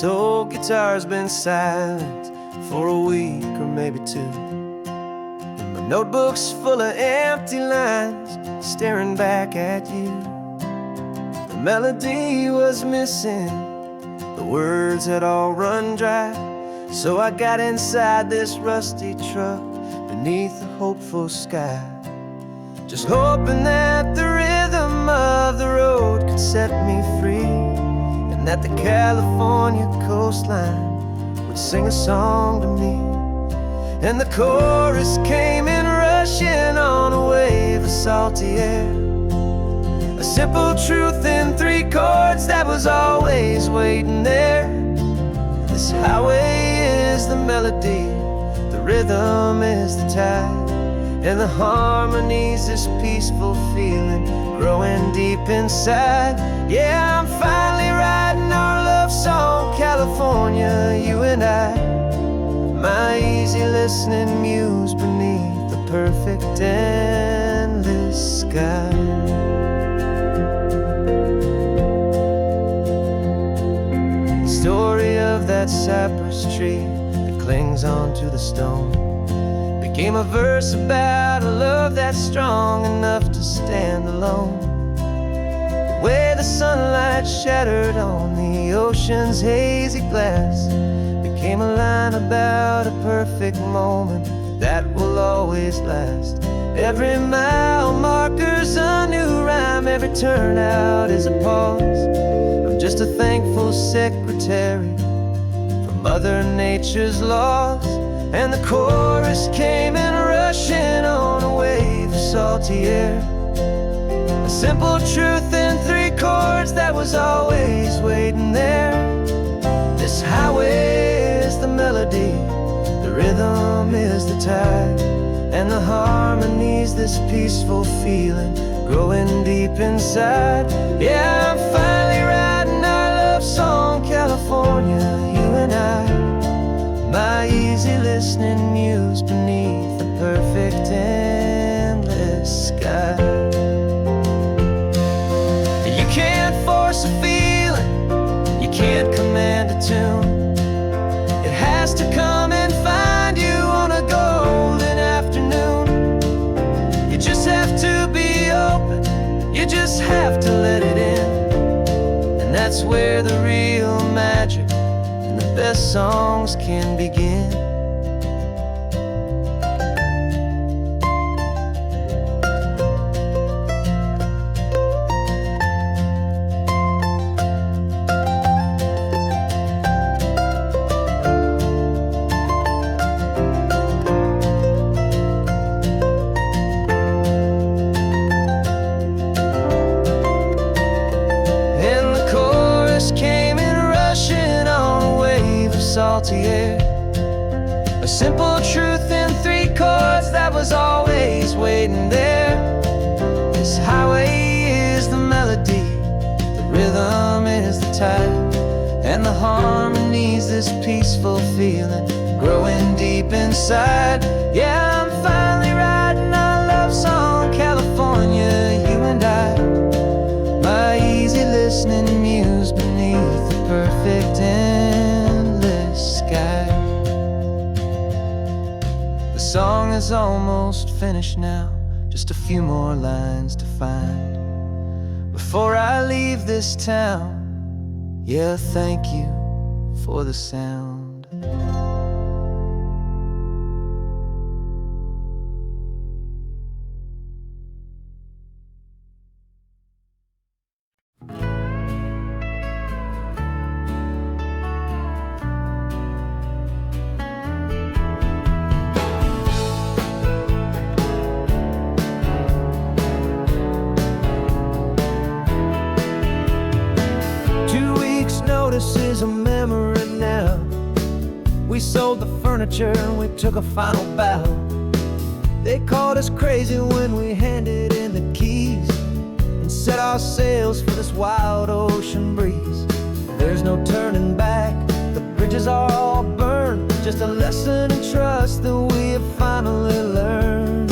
This old guitar's been silent for a week or maybe two, and my notebook's full of empty lines staring back at you. The melody was missing, the words had all run dry, so I got inside this rusty truck beneath the hopeful sky, just hoping that the rhythm of the road could set me free, and that the California coastline would sing a song to me. And the chorus came in rushing on a wave of salty air, a simple truth in 3 chords that was always waiting there. This highway is the melody, the rhythm is the tide, and the harmony's this peaceful feeling growing deep inside. Yeah, I'm finally writing our love song, California, you and I, my easy listening muse beneath the perfect endless sky. Story of that cypress tree that clings onto the stone became a verse about a love that's strong enough to stand alone. The way the sunlight shattered on the ocean's hazy glass became a line about a perfect moment that will always last. Every mile marker's a new rhyme, every turnout is a pause. I'm just a thankful secretary for Mother Nature's laws. And the chorus came in rushing on a wave of salty air, a simple truth in 3 chords that was always waiting there. This highway is the melody, the rhythm is the tide, and the harmony's this peaceful feeling growing deep inside. Yeah, I'm finally writing our love song, California, you and I, my easy listening muse beneath the perfect endless sky. You can't force a feeling, you can't command a tune. It has to come and find you on a golden afternoon. You just have to be open, you just have to let it in, and that's where the real magic, the best songs can begin. And the chorus came in rushing on a wave of salty air, a simple truth in 3 chords that was always waiting there. This highway is the melody, the rhythm is the tide, and the harmony's this peaceful feeling growing deep inside. Yeah, I'm finally writing our love song, California, you and I, my easy listening muse beneath the perfect endless sky. The song is almost finished now, just a few more lines to find before I leave this town. Yeah, thank you for the sound. Notice is a memory now. We sold the furniture and we took a final bow. They called us crazy when we handed in the keys and set our sails for this wild ocean breeze. There's no turning back, the bridges are all burned, just a lesson in trust that we have finally learned.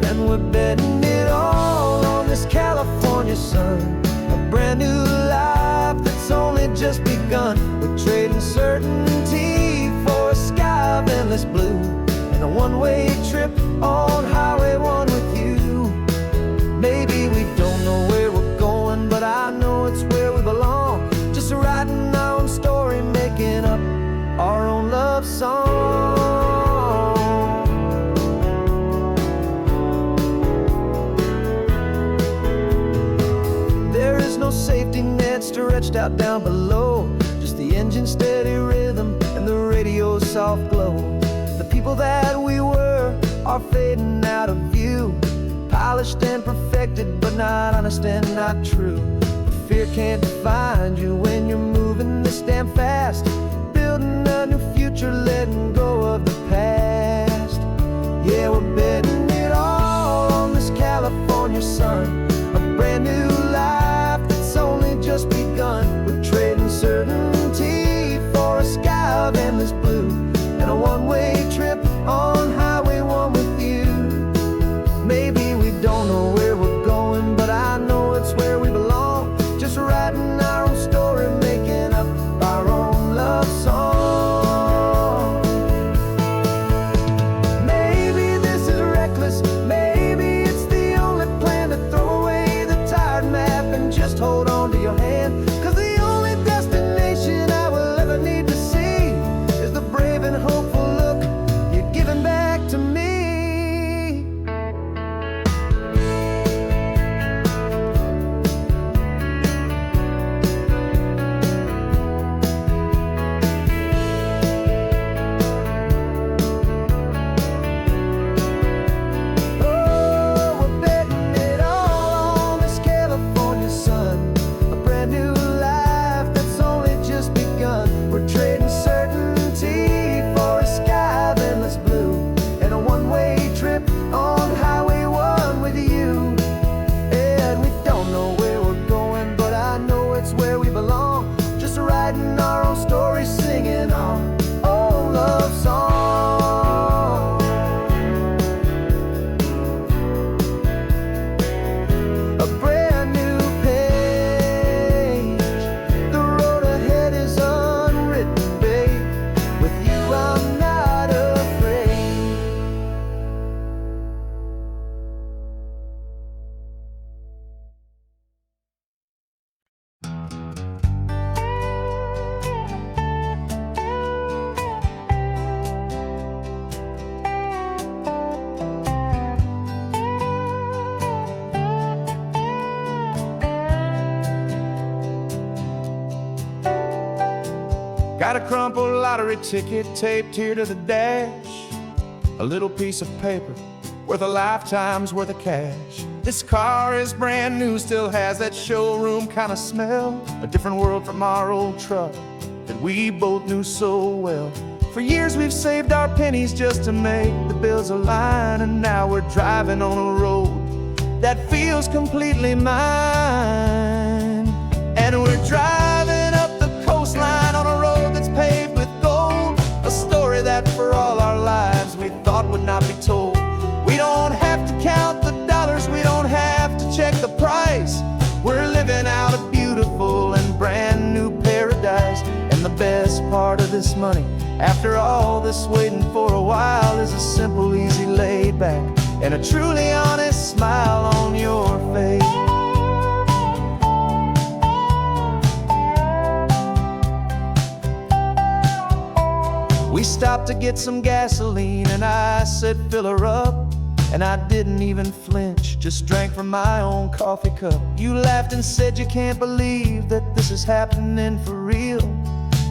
And we're betting it all on this California sun, a brand new life that's only just begun. We're endless blue, and a one-way trip on Highway 1 with you. Maybe we don't know where we're going, but I know it's where we belong. Just writing our own story, making up our own love song. There is no safety net stretched out down below, just the engine's steady rhythm and the radio's soft glow. The people that we were are fading out of view, polished and perfected, but not honest and not true. Fear can't define you when you're moving this damn fast, building a new future, letting go of the past. Yeah, we're betting it all on this California sun, a brand new life that's only just begun. We're trading certainty for a sky of endless blue, and a one-way trip on Highway 1 with you. Maybe we don't know where we're going, but I know it's where we belong. Just writing our own story, making up our own love song. Maybe this is reckless, maybe it's the only plan to throw away the tired map and just hold on to your hand. 'Cause the only destination I will ever need to see is the brave and hopeful look you're giving back to me. Got a crumpled lottery ticket taped here to the dash, a little piece of paper worth a lifetime's worth of cash. This car is brand new, still has that showroom kind of smell, a different world from our old truck that we both knew so well. For years we've saved our pennies just to make the bills align, and now we're driving on a road that feels completely mine. And we're driving up the coastline on a road that's paved with gold, a story that for all our lives we thought would not be told. We don't have to count the dollars, we don't have to check the price. We're living out a beautiful and brand new paradise. And the best part of this money, after all this waiting for a while, is a simple, easy, laid back, and a truly honest smile on your face. We stopped to get some gasoline, and I said, fill her up. And I didn't even flinch, just drank from my own coffee cup. You laughed and said you can't believe that this is happening for real.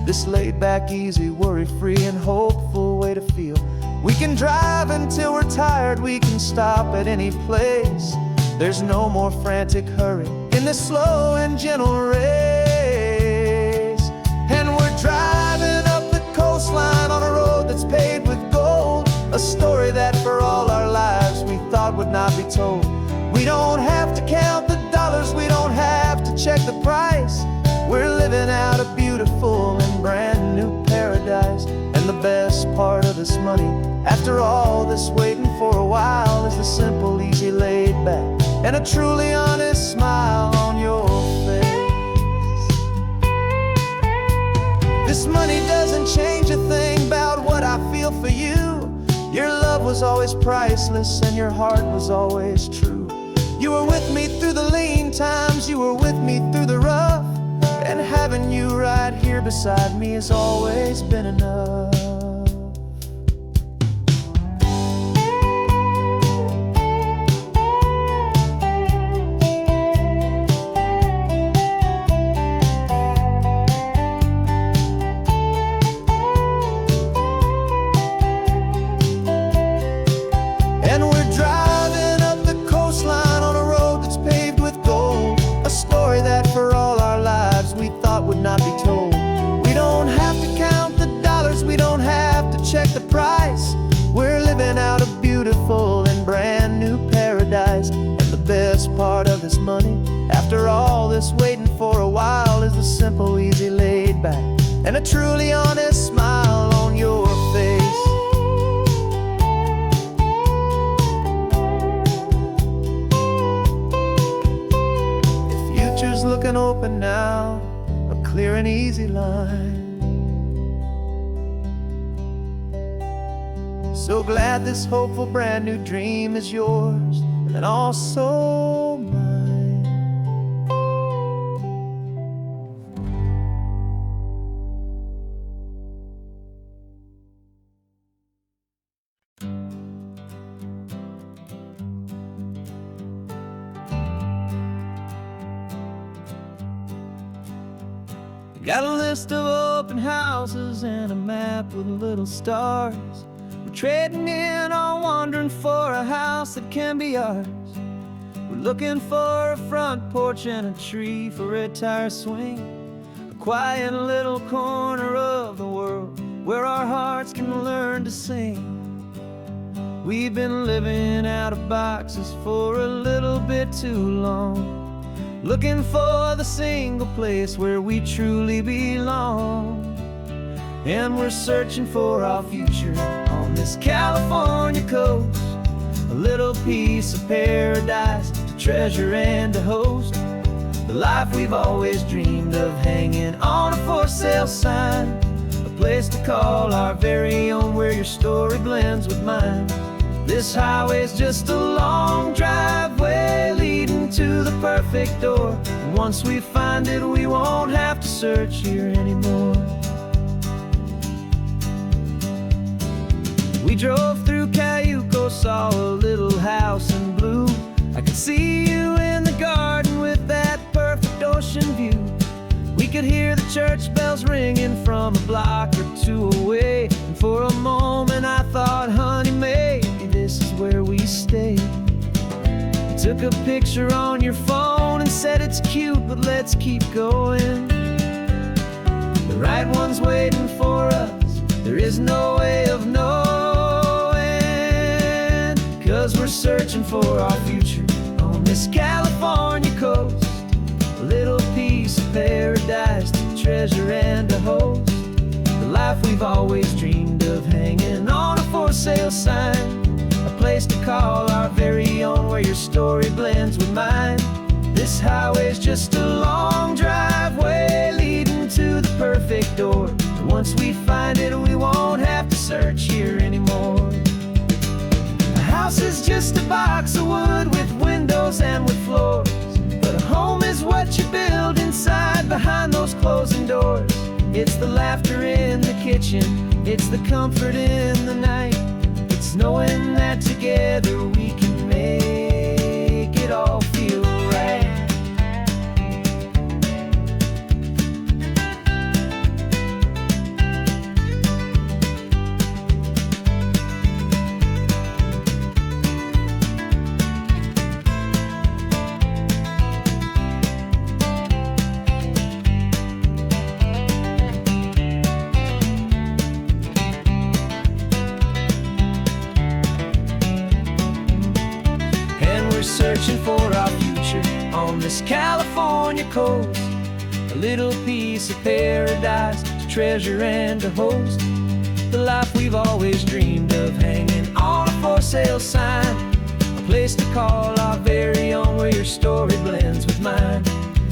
This laid back, easy, worry-free and hopeful way to feel. We can drive until we're tired, we can stop at any place. There's no more frantic hurry in this slow and gentle race. And we're driving up the coastline on a road that's paved with gold, a story that for all our lives we thought would not be told. We don't have to count the dollars, we don't have to check the price. We're living out a beautiful and brand new paradise. And the best part of this money, after all this waiting for a while, is the simple, easy, laid back, and a truly honest smile on your face. This money doesn't change a thing about what what I feel for you. Your love was always priceless and your heart was always true. You were with me through the lean times, you were with me through the rough, and having you right here beside me has always been enough. And we're driving up the coastline on a road that's paved with gold, a story that for all our lives we thought would not be told. We don't have to count the dollars, we don't have to check the price. We're living out a beautiful and brand new paradise. And the best part of this money, after all this waiting for a while, is the simple, easy, laid back, and a truly honest smile on your face. Future's looking open now, a clear and easy line. So glad this hopeful brand new dream is yours and also mine. Got a list of open houses and a map with little stars. We're trading in our wandering for a house that can be ours. We're looking for a front porch and a tree for a tire swing, a quiet little corner of the world where our hearts can learn to sing. We've been living out of boxes for a little bit too long, looking for the single place where we truly belong. And we're searching for our future on this California coast, a little piece of paradise to treasure and to host, the life we've always dreamed of, hanging on a for sale sign, a place to call our very own where your story blends with mine. This highway's just a long driveway leading to the perfect door, and once we find it we won't have to search here anymore. We drove through Cayuco, saw a little house in blue. I could see you in the garden with that perfect ocean view. We could hear the church bells ringing from a block or two away, and for a moment I thought, honey, maybe this is where we stay. You took a picture on your phone and said it's cute, but let's keep going. The right one's waiting for us, there is no way of knowing, 'cause we're searching for our future on this California coast, a little piece of paradise to treasure and to host, the life we've always dreamed of, hanging on a for sale sign, a place to call our very own where your story blends with mine. This highway's just a long driveway leading to the perfect door, and once we find it we won't have to search here anymore. A house is just a box of wood with windows and with floors, but a home is what you build inside behind those closing doors. It's the laughter in the kitchen, it's the comfort in the night, it's knowing that together we can make it all feel right. Searching for our future on this California coast, a little piece of paradise to treasure and to host, the life we've always dreamed of, hanging on a for sale sign, a place to call our very own where your story blends with mine.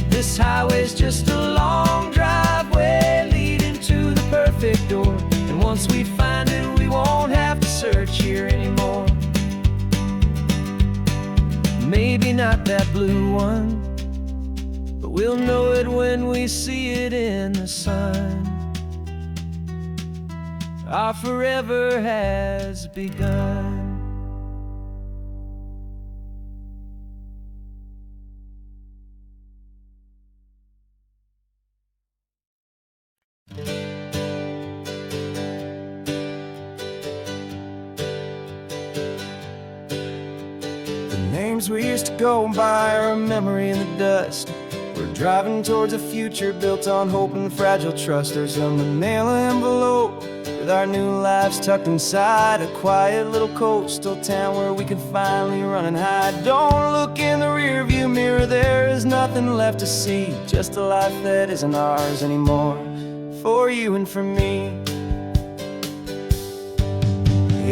This highway's just a long driveway leading to the perfect door, and once we find it not that blue one, but we'll know it when we see it in the sun. Our forever has begun. We used to go by are a memory in the dust. We're driving towards a future built on hope and fragile trust. There's a manila envelope with our new lives tucked inside, a quiet little coastal town where we can finally run and hide. Don't look in the rearview mirror, there is nothing left to see, just a life that isn't ours anymore, for you and for me.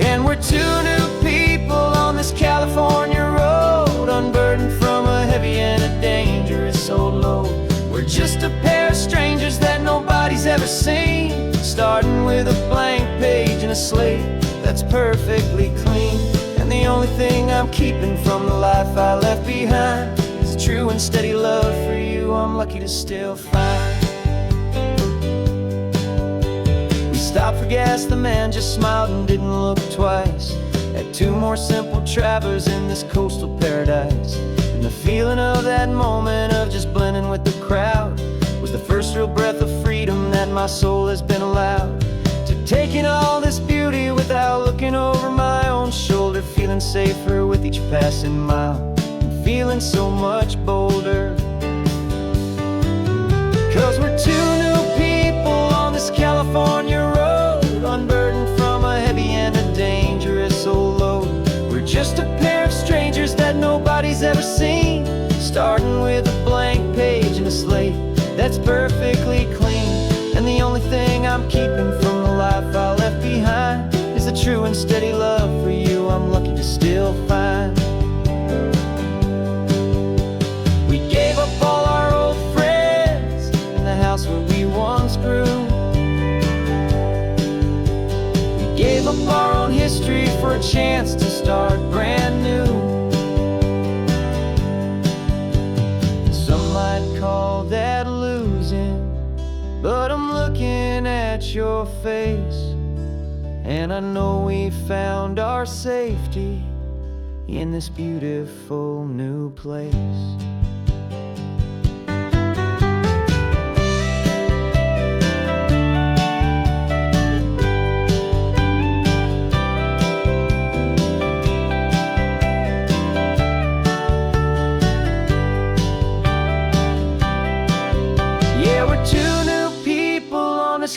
And we're two new people on this California road, unburdened from a heavy and a dangerous old load. We're just a pair of strangers that nobody's ever seen, starting with a blank page and a slate that's perfectly clean. And the only thing I'm keeping from the life I left behind is a true and steady love for you I'm lucky to still find. Stopped for gas, the man just smiled and didn't look twice. Had two more simple travelers in this coastal paradise. And the feeling of that moment of just blending with the crowd was the first real breath of freedom that my soul has been allowed to take in all this beauty without looking over my own shoulder, feeling safer with each passing mile and feeling so much bolder. 'Cause we're two new people on this California road, unburdened from a heavy and a dangerous old load. We're just a pair of strangers that nobody's ever seen, starting with a blank page and a slate that's perfectly clean. And the only thing I'm keeping from the life I left behind is the true and steady love for you I'm lucky to still find. We gave up all our old friends in the house where we once grew. Gave up our own history for a chance to start brand new. Some might call that losing, but I'm looking at your face, and I know we found our safety in this beautiful new place.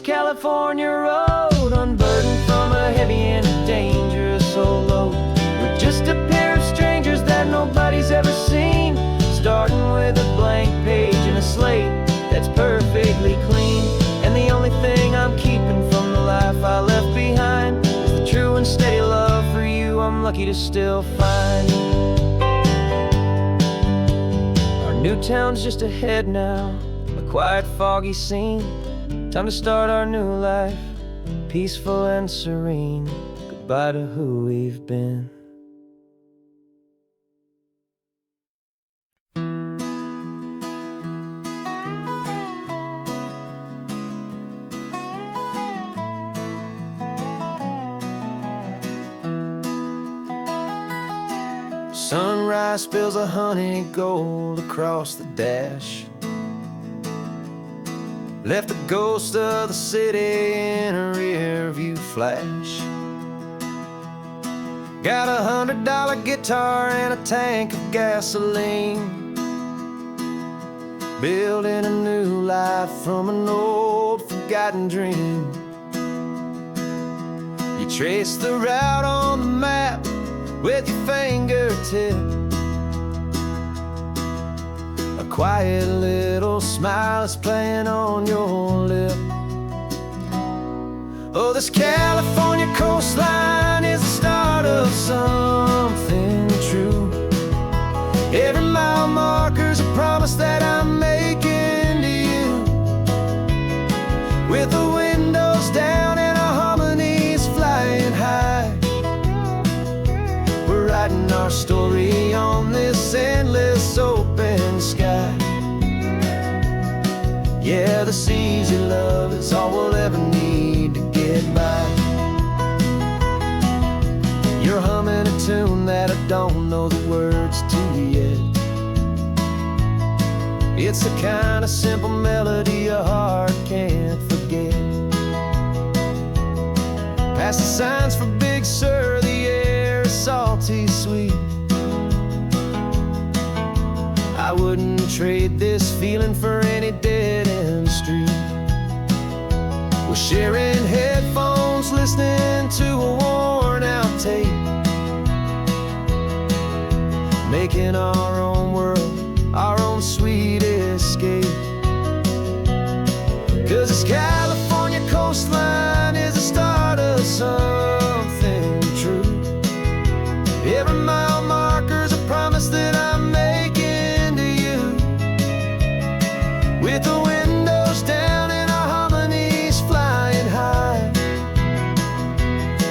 California road, unburdened from a heavy and a dangerous old load. We're just a pair of strangers that nobody's ever seen, starting with a blank page and a slate that's perfectly clean. And the only thing I'm keeping from the life I left behind is the true and steady love for you I'm lucky to still find. Our new town's just ahead now, a quiet foggy scene. Time to start our new life, peaceful and serene. Goodbye to who we've been. Sunrise spills a honey gold across the dash, left the ghost of the city in a rear view flash. Got a $100 guitar and a tank of gasoline, building a new life from an old forgotten dream. You trace the route on the map with your fingertip, a quiet little smile is playing on your lip. Oh, this California coastline is the start of something true. Every mile marker's a promise that I'm making to you. With the windows down and our harmonies flying high, we're writing our story on this endless easy love is all we'll ever need to get by. You're humming a tune that I don't know the words to yet. It's the kind of simple melody a heart can't forget. Past the signs for Big Sur, the air is salty sweet. I wouldn't trade this feeling for any dead-end street. We're sharing headphones, listening to a worn-out tape, making our own world, our own sweet escape. 'Cause this California coastline is the start of something true. Every mile marker's a promise that I'm making to you. With the windows down and our harmonies flying high,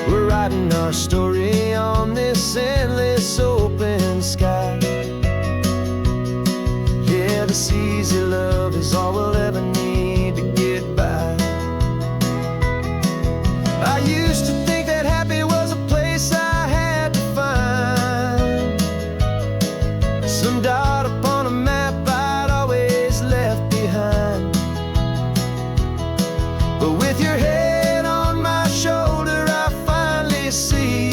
we're writing our story on this endless open sky. Yeah, this easy love is all we'll ever need to get by. I used to think that happy was a place I had to find, some dot upon a map I'd always left behind. But with your head on my shoulder, I finally see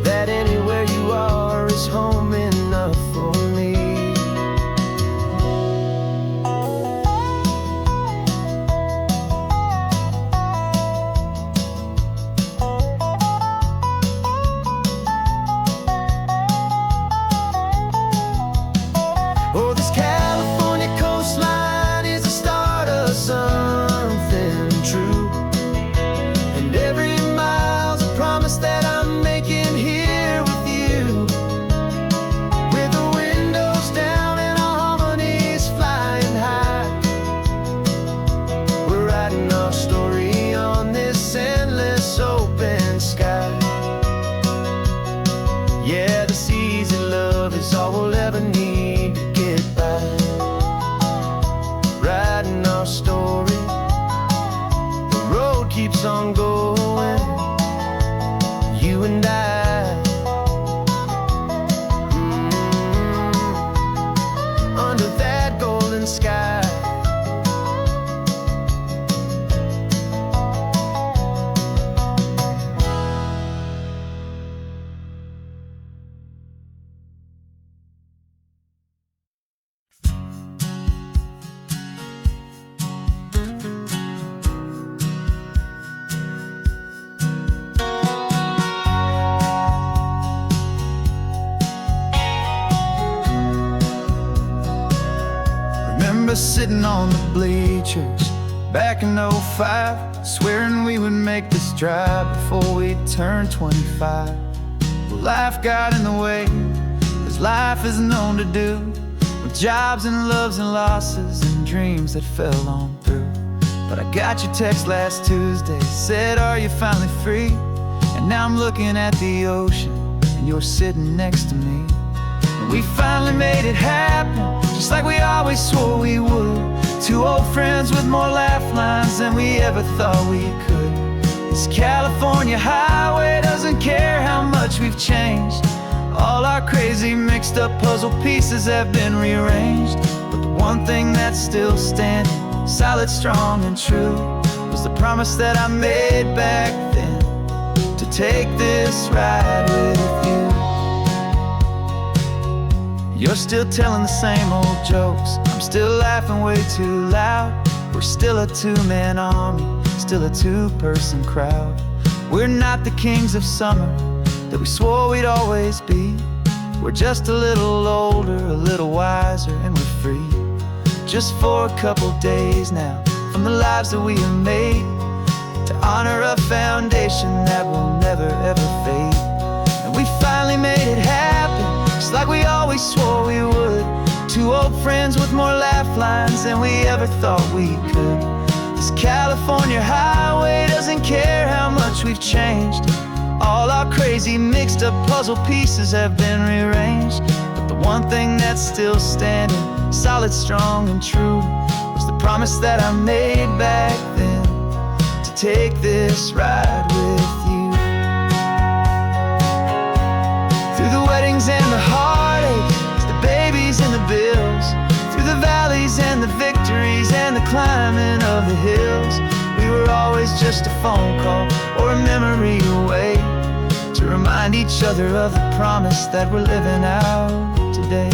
that anywhere you are is home enough for me. Oh, this California coastline is the start of something true. And every mile's a promise that I'm making here with you. With the windows down and our harmonies flying high, we're writing our story on this endless open sky. Yeah, this easy love is all we'll ever need to get by. Writing our story, the road keeps on going, you and I. Under that golden sky. Remember sitting on the bleachers back in '05, swearing we would make this drive before we turned 25. Well, life got in the way, as life is known to do, with jobs and loves and losses and dreams that fell on through. But I got your text last Tuesday, said, are you finally free? And now I'm looking at the ocean, and you're sitting next to me. And we finally made it happen, just like we always swore we would. Two old friends with more laugh lines than we ever thought we could. This California highway doesn't care how much we've changed. All our crazy mixed up puzzle pieces have been rearranged. But the one thing that's still standing, solid, strong, and true, was the promise that I made back then, to take this ride with you. You're still telling the same old jokes, I'm still laughing way too loud. We're still a two-man army, still a two-person crowd. We're not the kings of summer that we swore we'd always be. We're just a little older, a little wiser, and we're free. Just for a couple days now, from the lives that we have made, to honor a foundation that will never ever fade. And we finally made it happen, just like we always swore we would. Two old friends with more laugh lines than we ever thought we could. This California highway doesn't care how much we've changed. All our crazy mixed up puzzle pieces have been rearranged. But the one thing that's still standing, solid, strong, and true, was the promise that I made back then, to take this ride with you. Through the weddings and the heartaches, the babies and the bills, through the valleys and the victories and the climbing of the hills, we were always just a phone call or a memory away, to remind each other of the promise that we're living out today.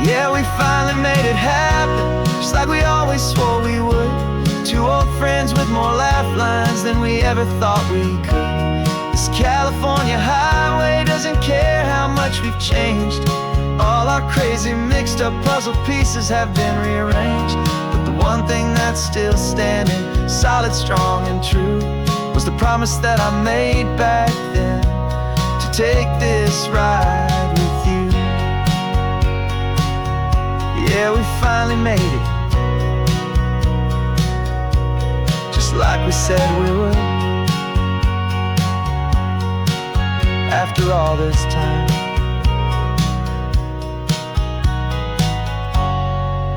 Yeah, we finally made it happen, just like we always swore we would. Two old friends with more laugh lines than we ever thought we could. This California highway doesn't care how much we've changed. All our crazy mixed up puzzle pieces have been rearranged, but the one thing that's still standing, solid, strong and true, was the promise that I made back then, to take this ride with you. Yeah, we finally made it, just like we said we would. After all this time,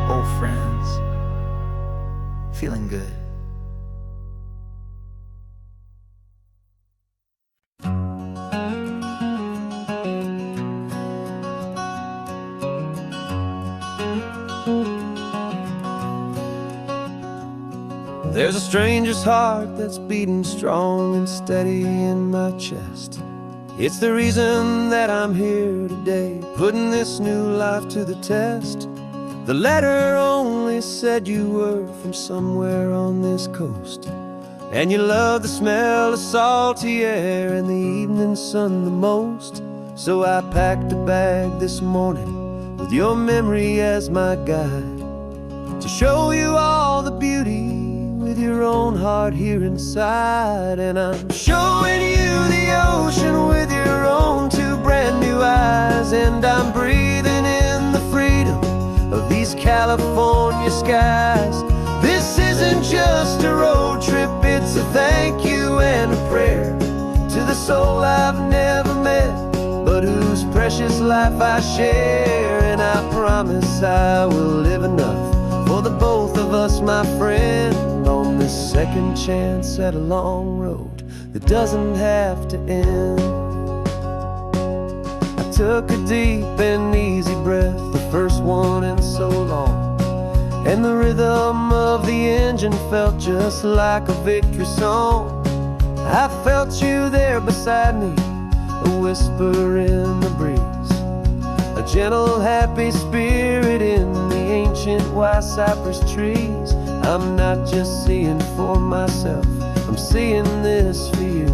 old friends, feeling good. There's a stranger's heart that's beating strong and steady in my chest. It's the reason that I'm here today, putting this new life to the test. The letter only said you were from somewhere on this coast, and you love the smell of salty air and the evening sun the most. So I packed a bag this morning with your memory as my guide, to show you all the beauty with your own heart here inside. And I'm showing you the ocean with your own two brand new eyes, and I'm breathing in the freedom of these California skies. This isn't just a road trip, it's a thank you and a prayer to the soul I've never met, but whose precious life I share. And I promise I will live enough for the both of us, my friend, on this second chance at a long road that doesn't have to end. I took a deep and easy breath, the first one in so long, and the rhythm of the engine felt just like a victory song. I felt you there beside me, a whisper in the breeze, a gentle happy spirit in the ancient white cypress trees. I'm not just seeing for myself, I'm seeing this for you,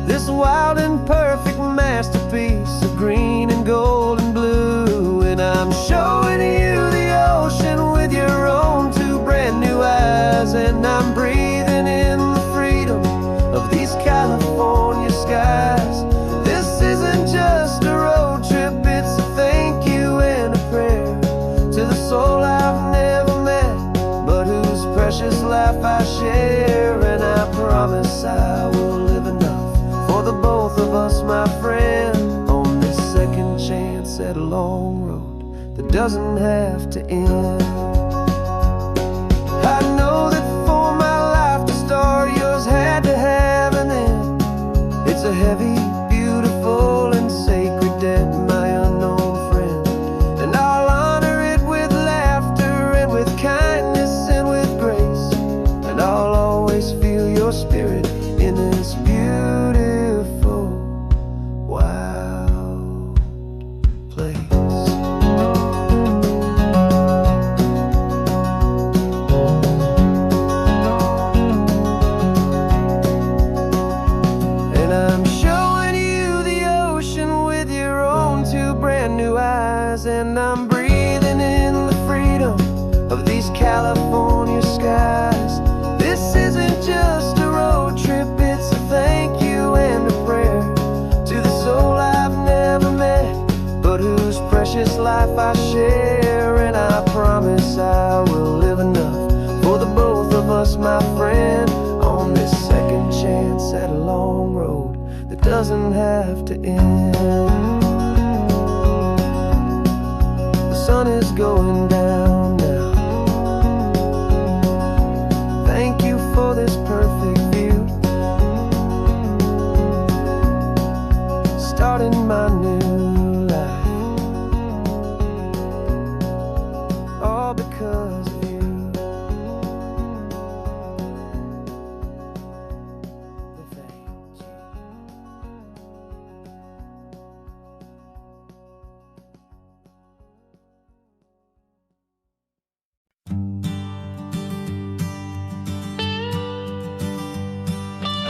this wild and perfect masterpiece of green and gold and blue. And I'm showing you the ocean with your own two brand new eyes, and I'm breathing in the freedom of these California skies. This isn't just a road trip, it's a thank you and a prayer to the soul I've never met, but whose precious life I share. And I promise I will live enough for the both of us, my friend, on this second chance at a long road that doesn't have to end. I know that for my life to start, yours had to have an end. It's a heavy, beautiful and sacred debt, my unknown friend, and I'll honor it with laughter and with kindness and with grace, and I'll always feel your spirit in this beautiful, wild place. And I'm showing you the ocean with your own two brand new eyes, and I'm breathing in the freedom of these California skies. This isn't just a road trip, it's a thank you doesn't have to end. The sun is going down now. Thank you for this perfect view. Starting my new life, all because of you. Thank you.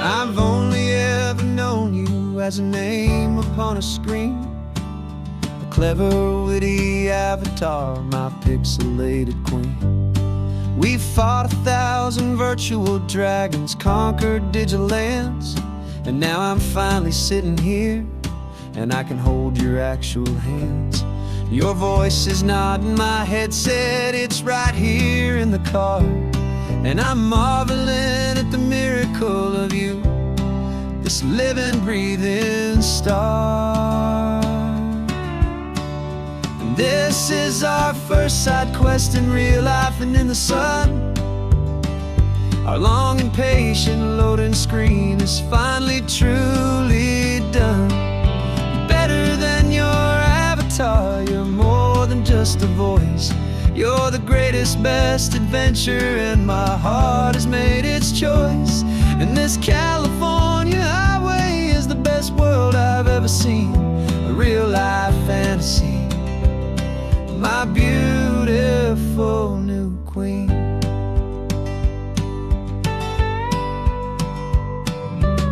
I've only ever known you as a name upon a screen, a clever, witty avatar, my pixelated queen. We fought 1,000 virtual dragons, conquered digital lands, and now I'm finally sitting here, and I can hold your actual hands. Your voice is not in my headset, it's right here in the car, and I'm marveling at the miracle of you, this living, breathing star. And this is our first side quest in real life and in the sun. Our long and patient loading screen is finally truly done. Better than your avatar, you're more than just a voice. You're the greatest, best adventure, and my heart has made its choice. And this California highway is the best world I've ever seen, a real life fantasy, my beautiful new queen.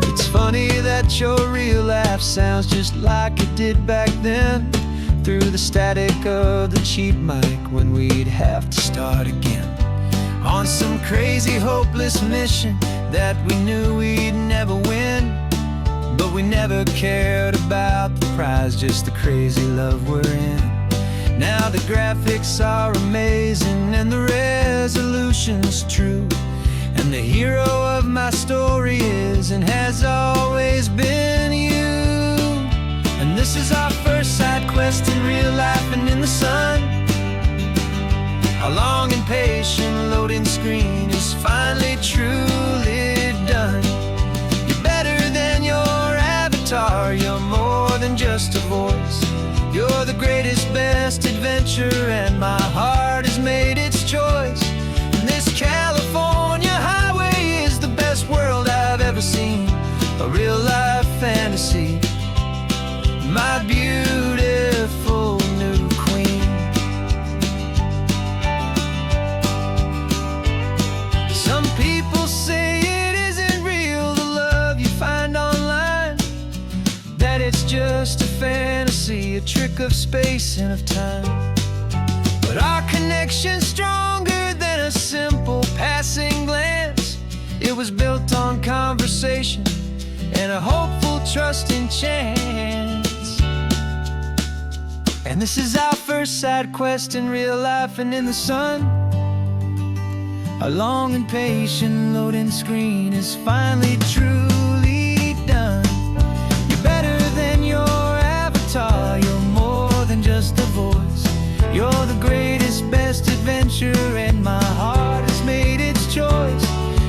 It's funny that your real life sounds just like it did back then, through the static of the cheap mic when we'd have to start again, on some crazy hopeless mission that we knew we'd never win. But we never cared about the prize, just the crazy love we're in. Now the graphics are amazing and the resolution's true, and the hero of my story is and has always been you. And this is our first side quest in real life and in the sun. Our long and patient loading screen is finally truly done. You're better than your avatar, you're more than just a voice. You're the greatest, best adventure, and my heart has made its choice. And this California highway is the best world I've ever seen, a real life fantasy, my beautiful new queen. Some people say it isn't real, the love you find online, that it's just a fantasy, a trick of space and of time. But our connection's stronger than a simple passing glance. It was built on conversation and a hopeful, trusting chance. And this is our first side quest in real life and in the sun. Our long and patient loading screen is finally truly done. You're better than your avatar, you're more than just a voice. You're the greatest, best adventure, and my heart has made its choice.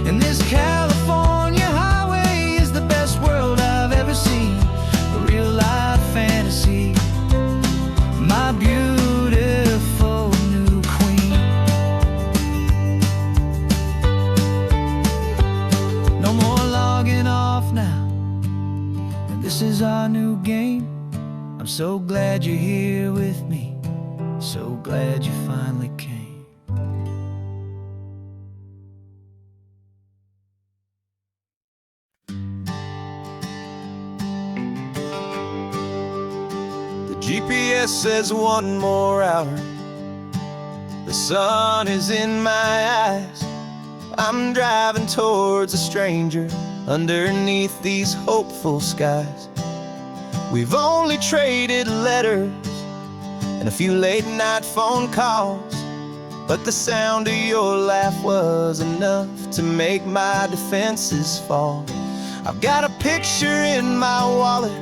And this California highway is the best world I've ever seen, a real life fantasy, my beautiful new queen. No more logging off now, and this is our new game. I'm so glad you're here with me, so glad you finally came. GPS says one more hour. The sun is in my eyes. I'm driving towards a stranger underneath these hopeful skies. We've only traded letters and a few late night phone calls, but the sound of your laugh was enough to make my defenses fall. I've got a picture in my wallet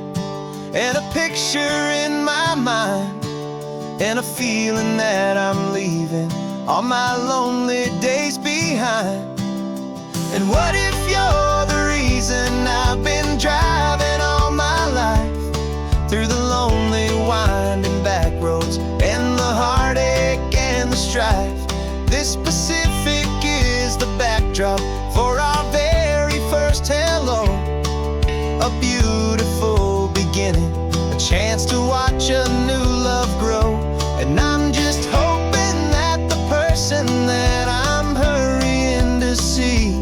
and a picture in my mind, and a feeling that I'm leaving all my lonely days behind. And what if you're the reason I've been driving all my life through the lonely winding back roads and the heartache and the strife? This Pacific is the backdrop for our very first hello, a beautiful beginning, a chance to watch a new love grow. And I'm just hoping that the person that I'm hurrying to see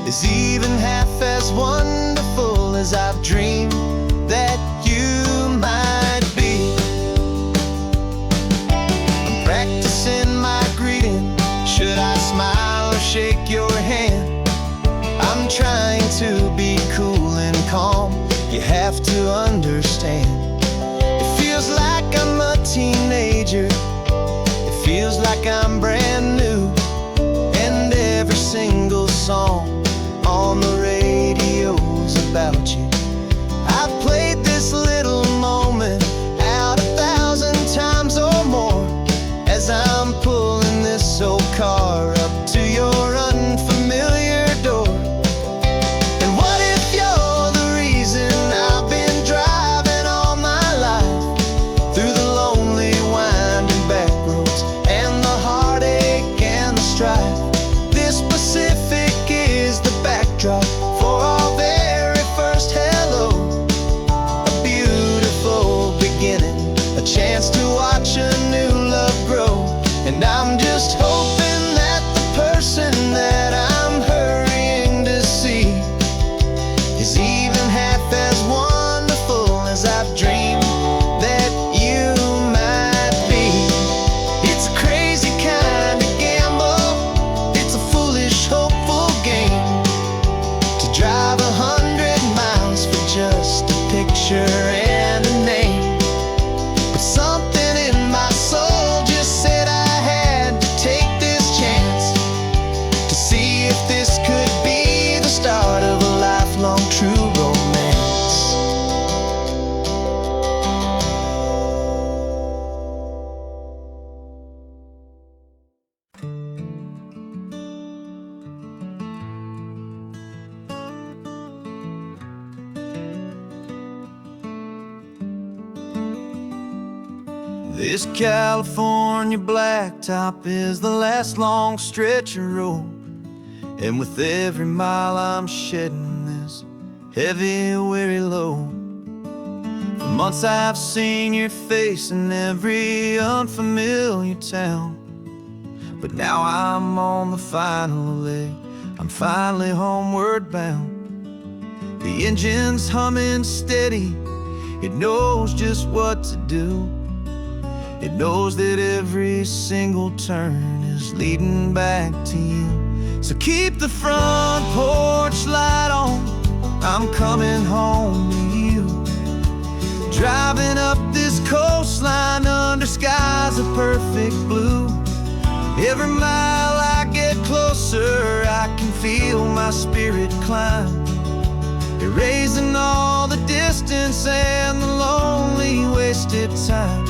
is even half as wonderful as I've dreamed that you might be. I'm practicing my greeting. Should I smile or shake your hand? I'm trying to be cool and calm. You have to understand. It feels like I'm a teenager. It feels like I'm brand new. And every single song on the radio's about you. I've played this little moment out 1,000 times or more as I'm pulling this old car up to your unfamiliar door. And what if you're the reason I've been driving all my life through the lonely winding back roads and the heartache and the strife? This Pacific is the backdrop for our very first hello, a beautiful beginning, a chance to watch a new love grow. And I'm just hoping that the person that I'm hurrying to see is even half as wonderful as I've dreamed that you might be. It's a crazy kind of gamble, it's a foolish, hopeful game, to drive 100 miles for just a picture and a name. But something in my soul just said I had to take this chance to see if this could be the start of a lifelong true romance. This California blacktop is the last long stretch of road, and with every mile I'm shedding this heavy, weary load. For months I've seen your face in every unfamiliar town, but now I'm on the final leg, I'm finally homeward bound. The engine's humming steady, it knows just what to do. It knows that every single turn is leading back to you. So keep the front porch light on, I'm coming home to you. Driving up this coastline under skies of perfect blue. Every mile I get closer, I can feel my spirit climb, erasing all the distance and the lonely wasted time.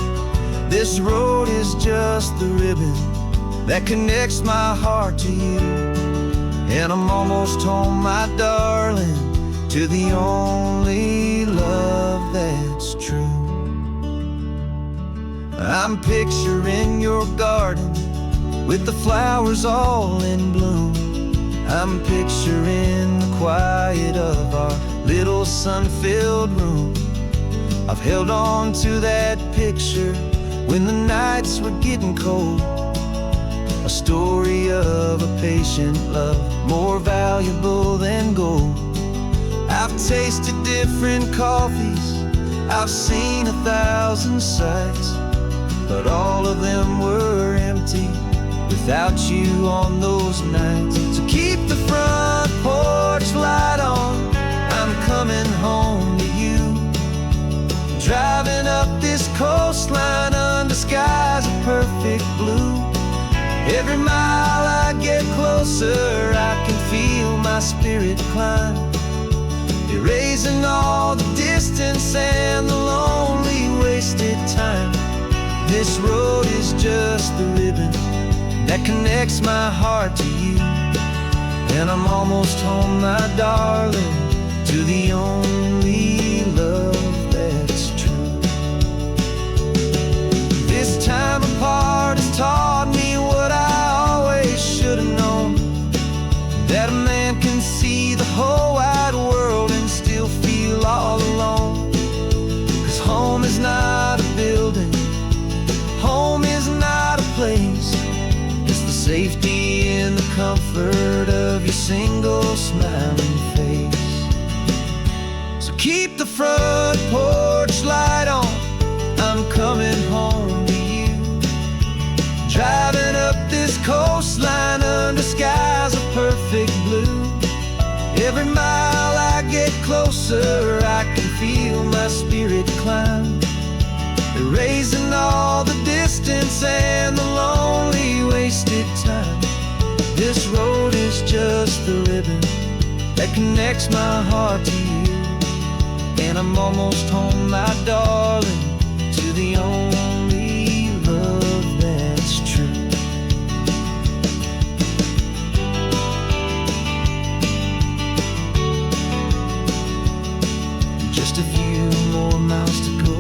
This road is just the ribbon that connects my heart to you, and I'm almost home, my darling, to the only love that's true. I'm picturing your garden with the flowers all in bloom. I'm picturing the quiet of our little sun-filled room. I've held on to that picture when the nights were getting cold, a story of a patient love more valuable than gold. I've tasted different coffees, I've seen 1,000 sights, but all of them were empty without you on those nights. So keep the front porch light on, I'm coming home to you. Driving up this coastline under skies of perfect blue. Every mile I get closer, I can feel my spirit climb, erasing all the distance and the lonely wasted time. This road is just the ribbon that connects my heart to you. And I'm almost home, my darling, to the only love that's true. This time apart has taught me what I always should have known, that a man can see the whole wide world and still feel all alone. 'Cause home is not a building, home is not a place, it's the safety and the comfort of your single smiling face. So keep the front porch light on, I'm coming home to you. Driving up this coastline under skies of perfect blue. Every mile I get closer, I can feel my spirit climb, erasing all the distance and the lonely wasted time. This road is just the ribbon that connects my heart to you. And I'm almost home, my darling, to the only love that's true. Just a few more miles to go,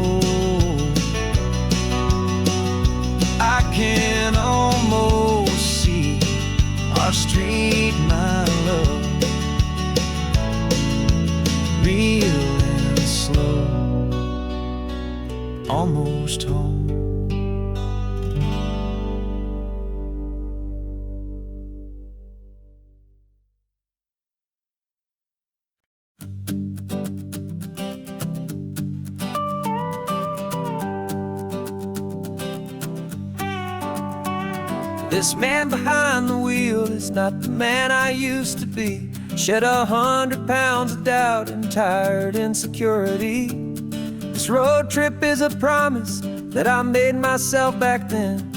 I can almost see our street, my love, real and slow, almost home. This man behind the wheel is not the man I used to be. Shed 100 pounds of doubt and tired insecurity. This road trip is a promise that I made myself back then,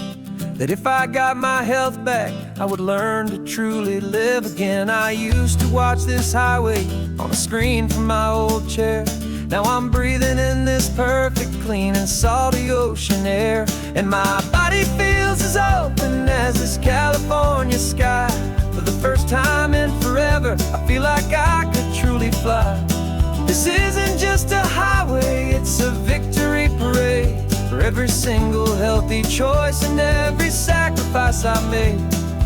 that if I got my health back, I would learn to truly live again. I used to watch this highway on a screen from my old chair. Now I'm breathing in this perfect, clean and salty ocean air. And my body feels as open as this California sky. For the first time in forever, I feel like I could truly fly. This isn't just a highway, it's a victory parade for every single healthy choice and every sacrifice I made.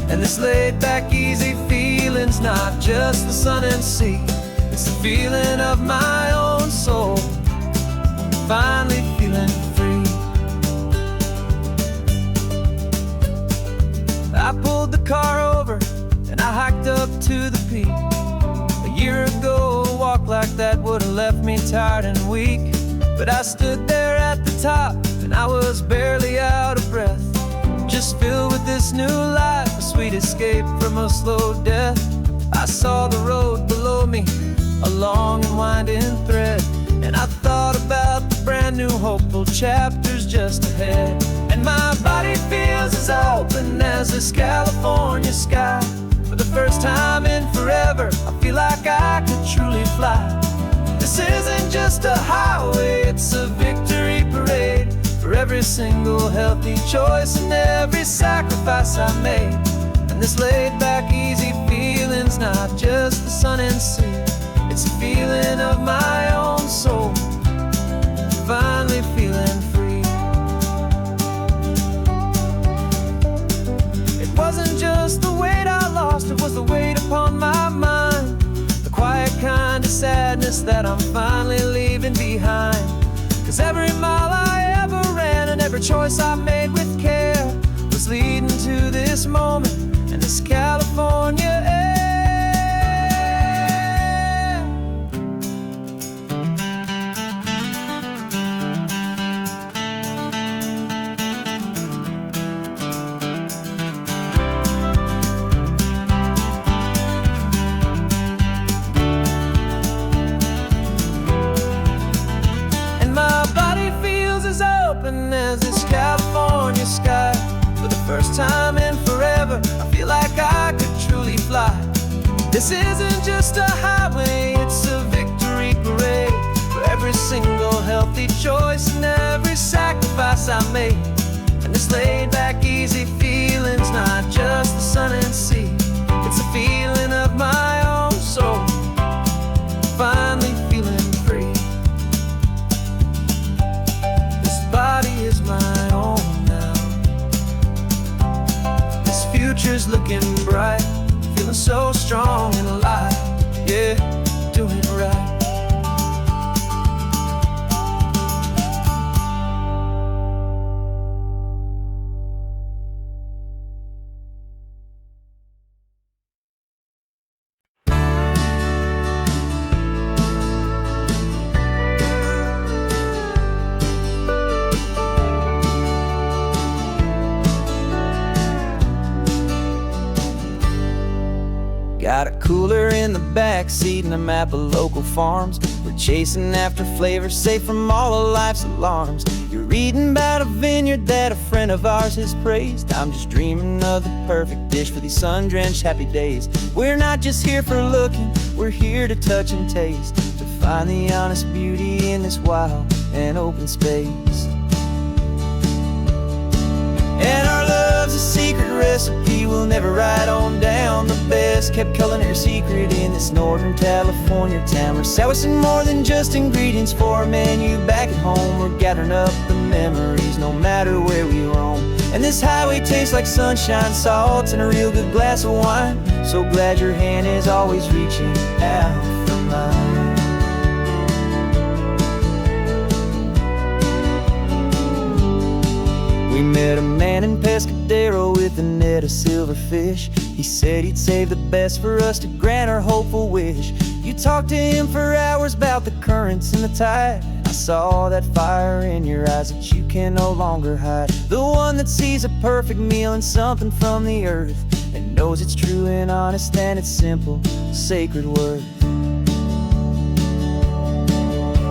And this laid back, easy feeling's not just the sun and sea, it's the feeling of my own soul, finally feeling free. I pulled the car over and I hiked up to the peak. A year ago, a walk like that would have left me tired and weak. But I stood there at the top and I was barely out of breath, just filled with this new life, a sweet escape from a slow death. I saw the road below me, a long and winding thread, and I thought about the brand new hopeful chapters just ahead. And my body feels as open as this California sky. For the first time in forever, I feel like I could truly fly. This isn't just a highway, it's a victory parade for every single healthy choice and every sacrifice I made. And this laid back, easy feeling's not just the sun and sea, it's a feeling of my own soul, finally feeling free. It wasn't just the weight I lost, it was the weight upon my mind, the quiet kind of sadness that I'm finally leaving behind. 'Cause every mile I ever ran and every choice I made with care was leading to this moment and this California air. As this California sky. For the first time in forever, I feel like I could truly fly. This isn't just a highway, it's a victory parade cooler in the back seat and a map of local farms. We're chasing after flavors safe from all of life's alarms. You're reading about a vineyard that a friend of ours has praised. I'm just dreaming of the perfect dish for these sun-drenched happy days. We're not just here for looking, we're here to touch and taste, to find the honest beauty in this wild and open space. And our love's a secret recipe we'll never write on down. The best kept culinary secret in this Northern California town. We're selling more than just ingredients for a menu back at home. We're gathering up the memories no matter where we roam. And this highway tastes like sunshine, salt, and a real good glass of wine. So glad your hand is always reaching out for mine. We met a man in Pescadero with a net of silverfish. He said he'd save the best for us to grant our hopeful wish. You talked to him for hours about the currents and the tide. I saw that fire in your eyes that you can no longer hide. The one that sees a perfect meal and something from the earth, and knows it's true and honest and it's simple, sacred worth.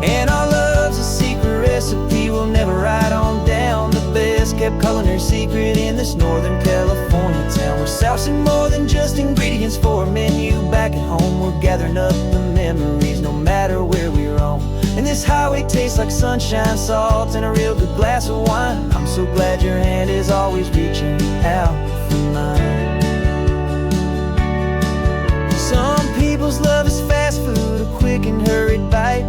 And our love's a secret recipe we'll never write on down. The best kept culinary secret in this Northern California town. We're sourcing more than just ingredients for a menu back at home. We're gathering up the memories no matter where we roam. And this highway tastes like sunshine, salt, and a real good glass of wine. I'm so glad your hand is always reaching out for mine. Some people's love is fast food, a quick and hurried bite.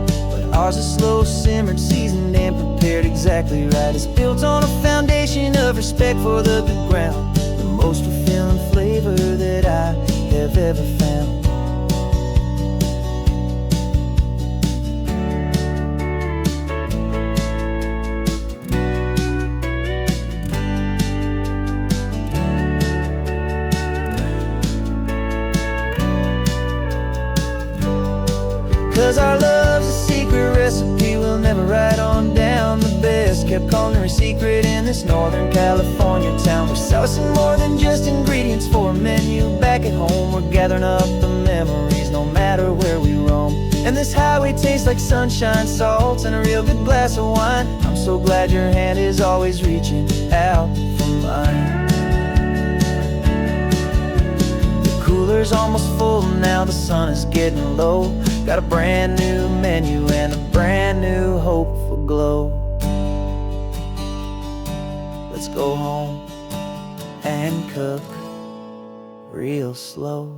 Ours is slow simmered, seasoned, and prepared exactly right. It's built on a foundation of respect for the good ground, the most fulfilling flavor that I have ever found. 'Cause our love's a secret recipe we'll never write on down. The best kept culinary secret in this Northern California town. We're sourcing more than just ingredients for a menu back at home. We're gathering up the memories no matter where we roam. And this highway tastes like sunshine, salt, and a real good glass of wine. I'm so glad your hand is always reaching out for mine. The cooler's almost full now, the sun is getting low. Got a brand new menu and a brand new hopeful glow. Let's go home and cook real slow.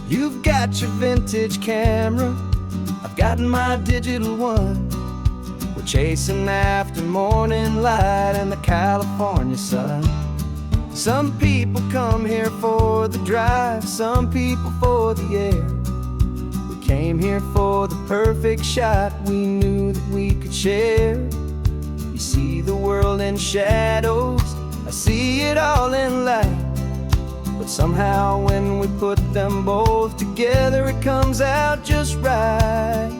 You've got your vintage camera, I've got my digital one. We're chasing after morning light and the California sun. Some people come here for the drive, some people for the air. We came here for the perfect shot we knew that we could share. You see the world in shadows, I see it all in light. But somehow when we put them both together, it comes out just right.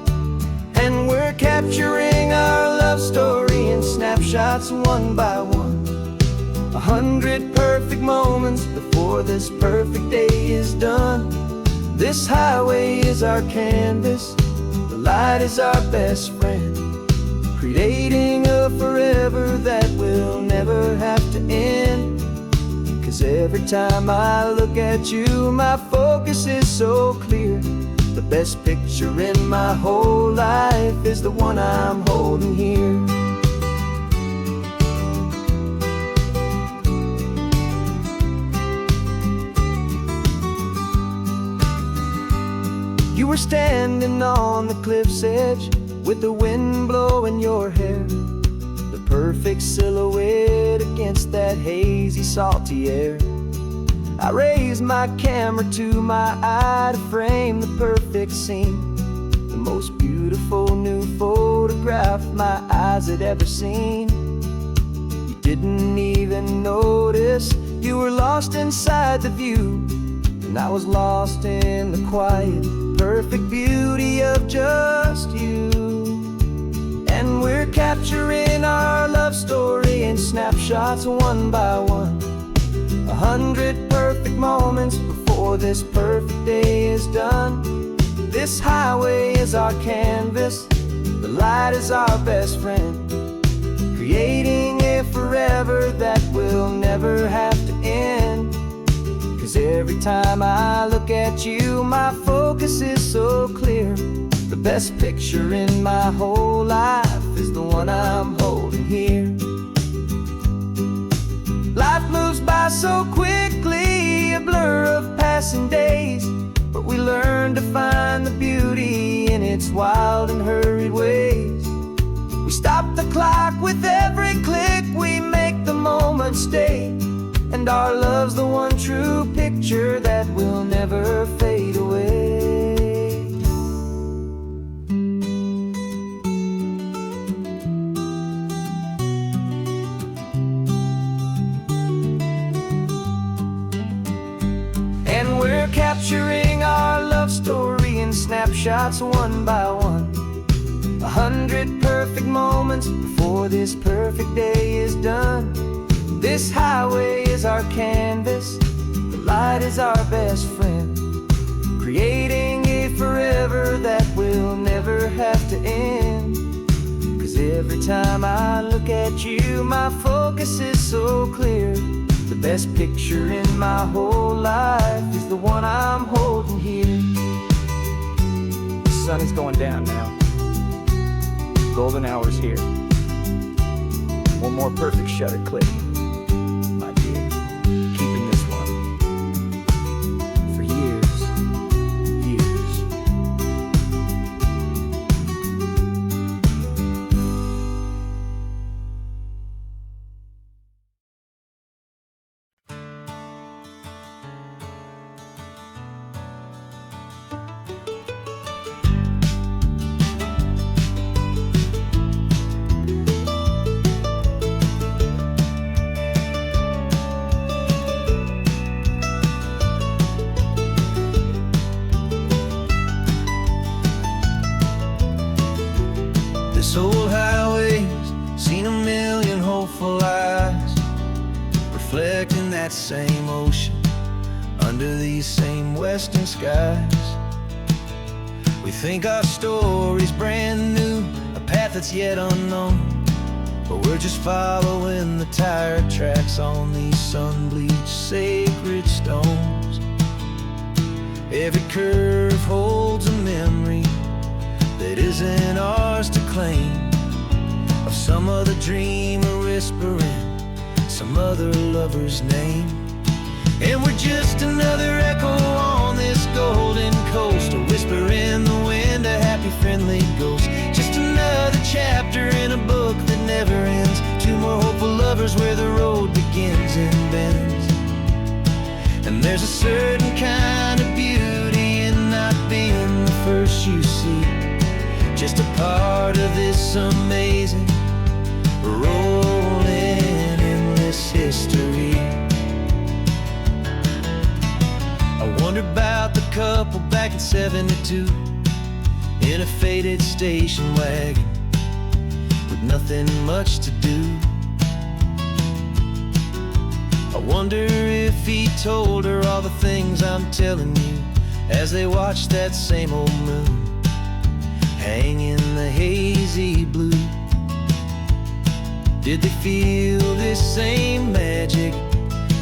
And we're capturing our love story in snapshots one by one. 100 perfect moments before this perfect day is done. This highway is our canvas, the light is our best friend, creating a forever that will never have to end. 'Cause every time I look at you, my focus is so clear. The best picture in my whole life is the one I'm holding here. You were standing on the cliff's edge with the wind blowing your hair, the perfect silhouette against that hazy, salty air. I raised my camera to my eye to frame the perfect scene, the most beautiful new photograph my eyes had ever seen. You didn't even notice. You were lost inside the view, and I was lost in the quiet, perfect beauty of just you. And we're capturing our love story in snapshots one by one. 100 perfect moments before this perfect day is done. This highway is our canvas, the light is our best friend, creating a forever that will never have to end. 'Cause every time I look at you, my focus is so clear. The best picture in my whole life is the one I'm holding here. Life moves by so quickly, a blur of passing days, but we learn to find the beauty in its wild and hurried ways. We stop the clock with every click, we make the moment stay, and our love's the one true picture that will never fade away. And we're capturing our love story in snapshots one by one. 100 perfect moments before this perfect day is done. This highway is our canvas, the light is our best friend, creating a forever that will never have to end. 'Cause every time I look at you, my focus is so clear. The best picture in my whole life is the one I'm holding here. The sun is going down now. Golden hour's here. One more perfect shutter click, my dear. Keeping this one for years, years. This old highway's seen a million hopeful eyes, reflecting that same ocean under these same western skies. We think our story's brand new, a path that's yet unknown, but we're just following the tire tracks on these sun-bleached sacred stones. Every curve holds a memory that isn't ours to claim, of some other dreamer whispering some other lover's name. And we're just another echo on this golden coast, a whisper in the wind, a happy friendly ghost. Just another chapter in a book that never ends, two more hopeful lovers where the road begins and bends. And there's a certain kind of beauty in not being the first you see, just a part of this amazing, rolling, endless history. I wonder about the couple back in '72 in a faded station wagon with nothing much to do. I wonder if he told her all the things I'm telling you as they watched that same old moon hang in the hazy blue. Did they feel this same magic,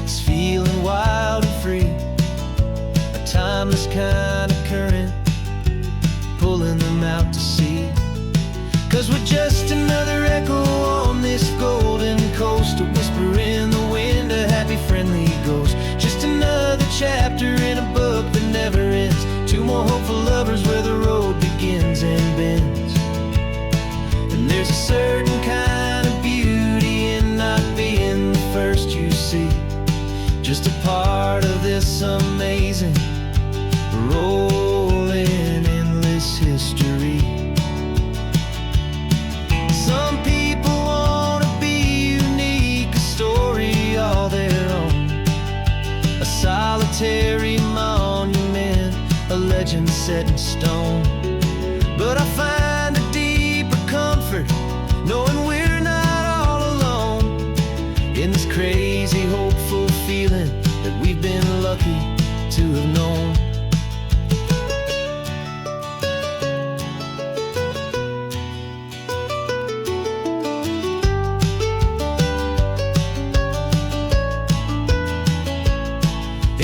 this feeling wild and free, a timeless kind of current pulling them out to sea? 'Cause we're just another echo on this golden coast, a whisper in the wind, a happy friendly ghost. Just another chapter in a book that never ends, two more hopeful lovers where the road begins and bends. And there's a certain kind of beauty in not being the first you see, just a part of this amazing, rolling, endless history. Some people wanna be unique, solitary monument, a legend set in stone. But I find a deeper comfort knowing we're not all alone in this crazy, hopeful feeling that we've been lucky to have known.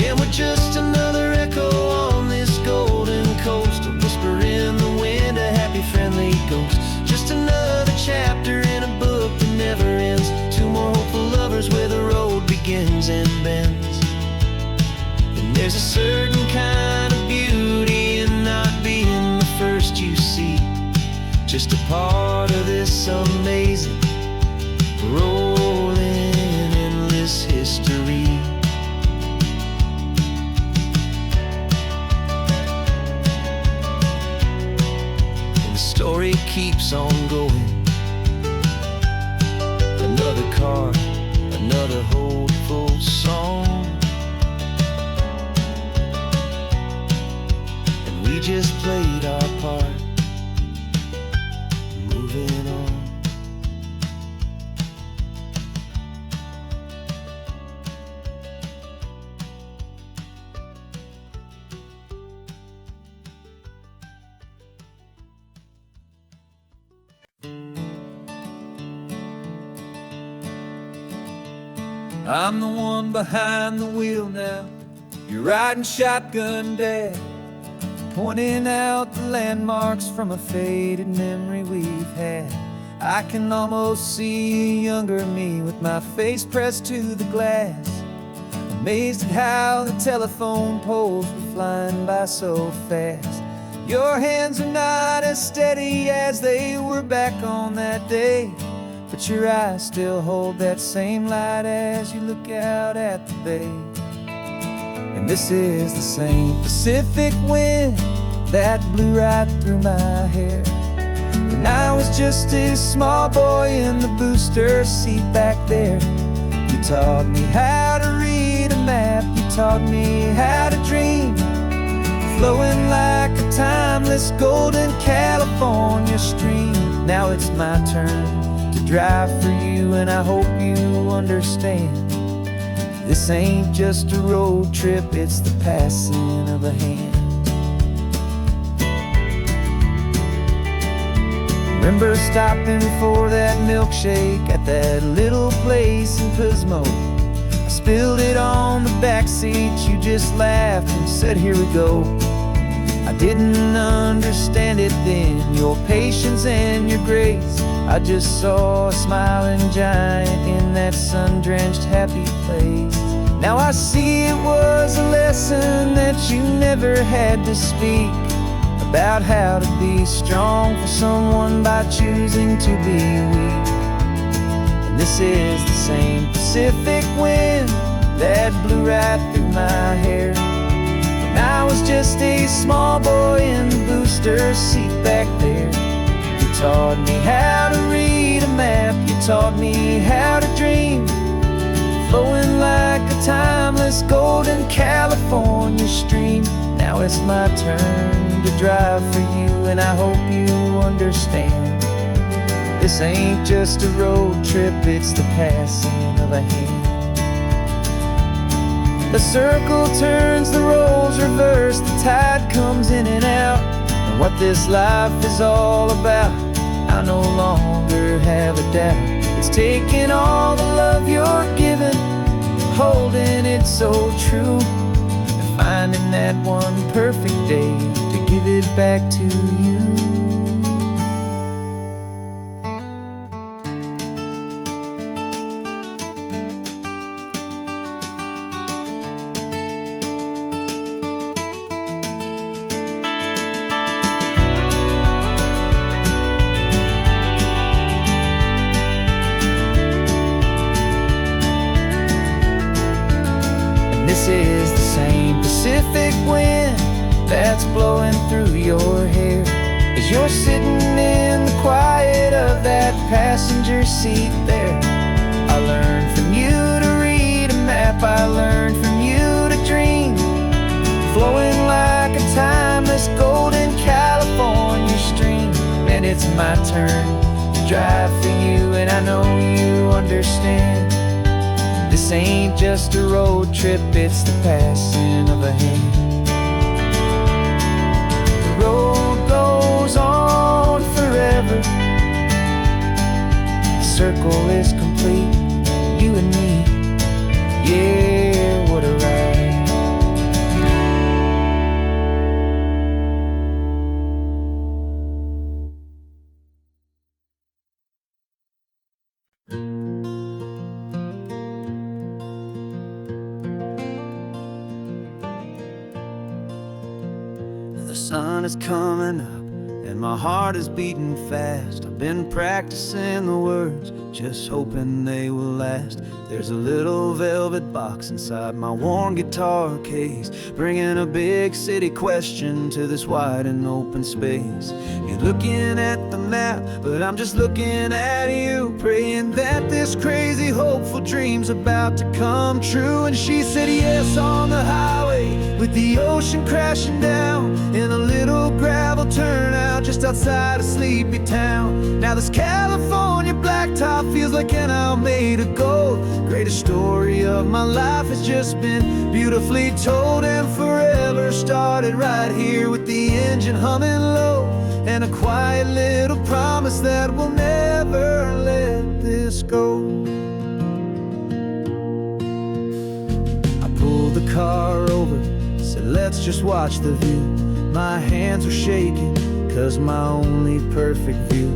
And we're just another echo on this golden coast, a whisper in the wind, a happy, friendly ghost. Just another chapter in a book that never ends. Two more hopeful lovers where the road begins and bends. And there's a certain kind of beauty in not being the first you see, just a part of this amazing, rolling, endless history. Story keeps on going. Another car, another hopeful song, and we just played our part, moving on. I'm the one behind the wheel now. You're riding shotgun, Dad, pointing out the landmarks from a faded memory we've had. I can almost see a younger me with my face pressed to the glass, amazed at how the telephone poles were flying by so fast. Your hands are not as steady as they were back on that day, but your eyes still hold that same light as you look out at the bay. And this is the same Pacific wind that blew right through my hair when I was just a small boy in the booster seat back there. You taught me how to read a map, you taught me how to dream, flowing like a timeless golden California stream. Now it's my turn to drive for you, and I hope you understand. This ain't just a road trip, it's the passing of a hand. Remember stopping for that milkshake at that little place in Pismo? I spilled it on the backseat, you just laughed and said, here we go. I didn't understand it then, your patience and your grace. I just saw a smiling giant in that sun-drenched happy place. Now I see it was a lesson that you never had to speak, about how to be strong for someone by choosing to be weak. And this is the same Pacific wind that blew right through my hair when I was just a small boy in the booster seat back there. You taught me how to read a map, you taught me how to dream, flowing like a timeless golden California stream. Now it's my turn to drive for you, and I hope you understand. This ain't just a road trip, it's the passing of a hand. The circle turns, the roles reverse, the tide comes in and out. And what this life is all about, I no longer have a doubt. It's taking all the love you're giving, holding it so true, and finding that one perfect day to give it back to you. This is the same Pacific wind that's blowing through your hair as you're sitting in the quiet of that passenger seat there. I learned from you to read a map, I learned from you to dream, my turn to drive for you, and I know you understand. This ain't just a road trip, it's the passing of a hand. The road goes on forever. The circle is complete, you and me. Yeah, what a ride. The sun is coming up and my heart is beating fast. I've been practicing the words, just hoping they will last. There's a little velvet box inside my worn guitar case, bringing a big city question to this wide and open space. You're looking at the map, but I'm just looking at you, praying that this crazy hopeful dream's about to come true. And she said yes on the highway, with the ocean crashing down in a little gravel turnout just outside a sleepy town. Now this California blacktop feels like an owl made of gold. Greatest story of my life has just been beautifully told, and forever started right here with the engine humming low, and a quiet little promise that we'll never let this go. I pulled the car over, said let's just watch the view. My hands were shaking, cause my only perfect view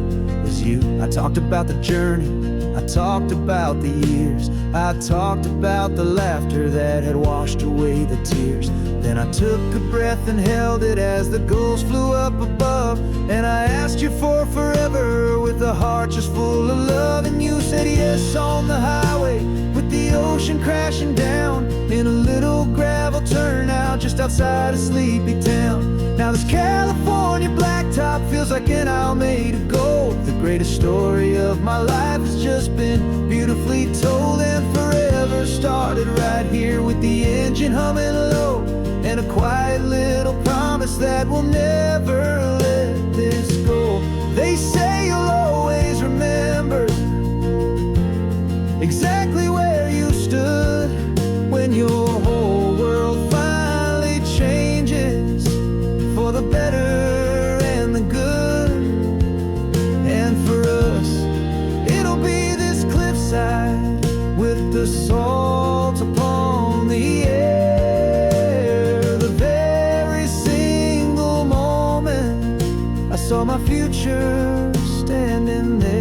was you. I talked about the journey, I talked about the years, I talked about the laughter that had washed away the tears. Then I took a breath and held it as the gulls flew up above, and I asked you for forever with a heart just full of love. And you said yes on the highway, with the ocean crashing down in a little gravel turnout just outside a sleepy town. Now this California blacktop feels like an owl made of gold. The greatest story of my life has just been beautifully told, and forever started right here with the engine humming low, and a quiet little promise that we'll never let this go. They say you'll always remember exactly where you stood when your whole world finally changes for the better and the good. And for us, it'll be this cliffside with the salt upon the air. The very single moment I saw my future standing there.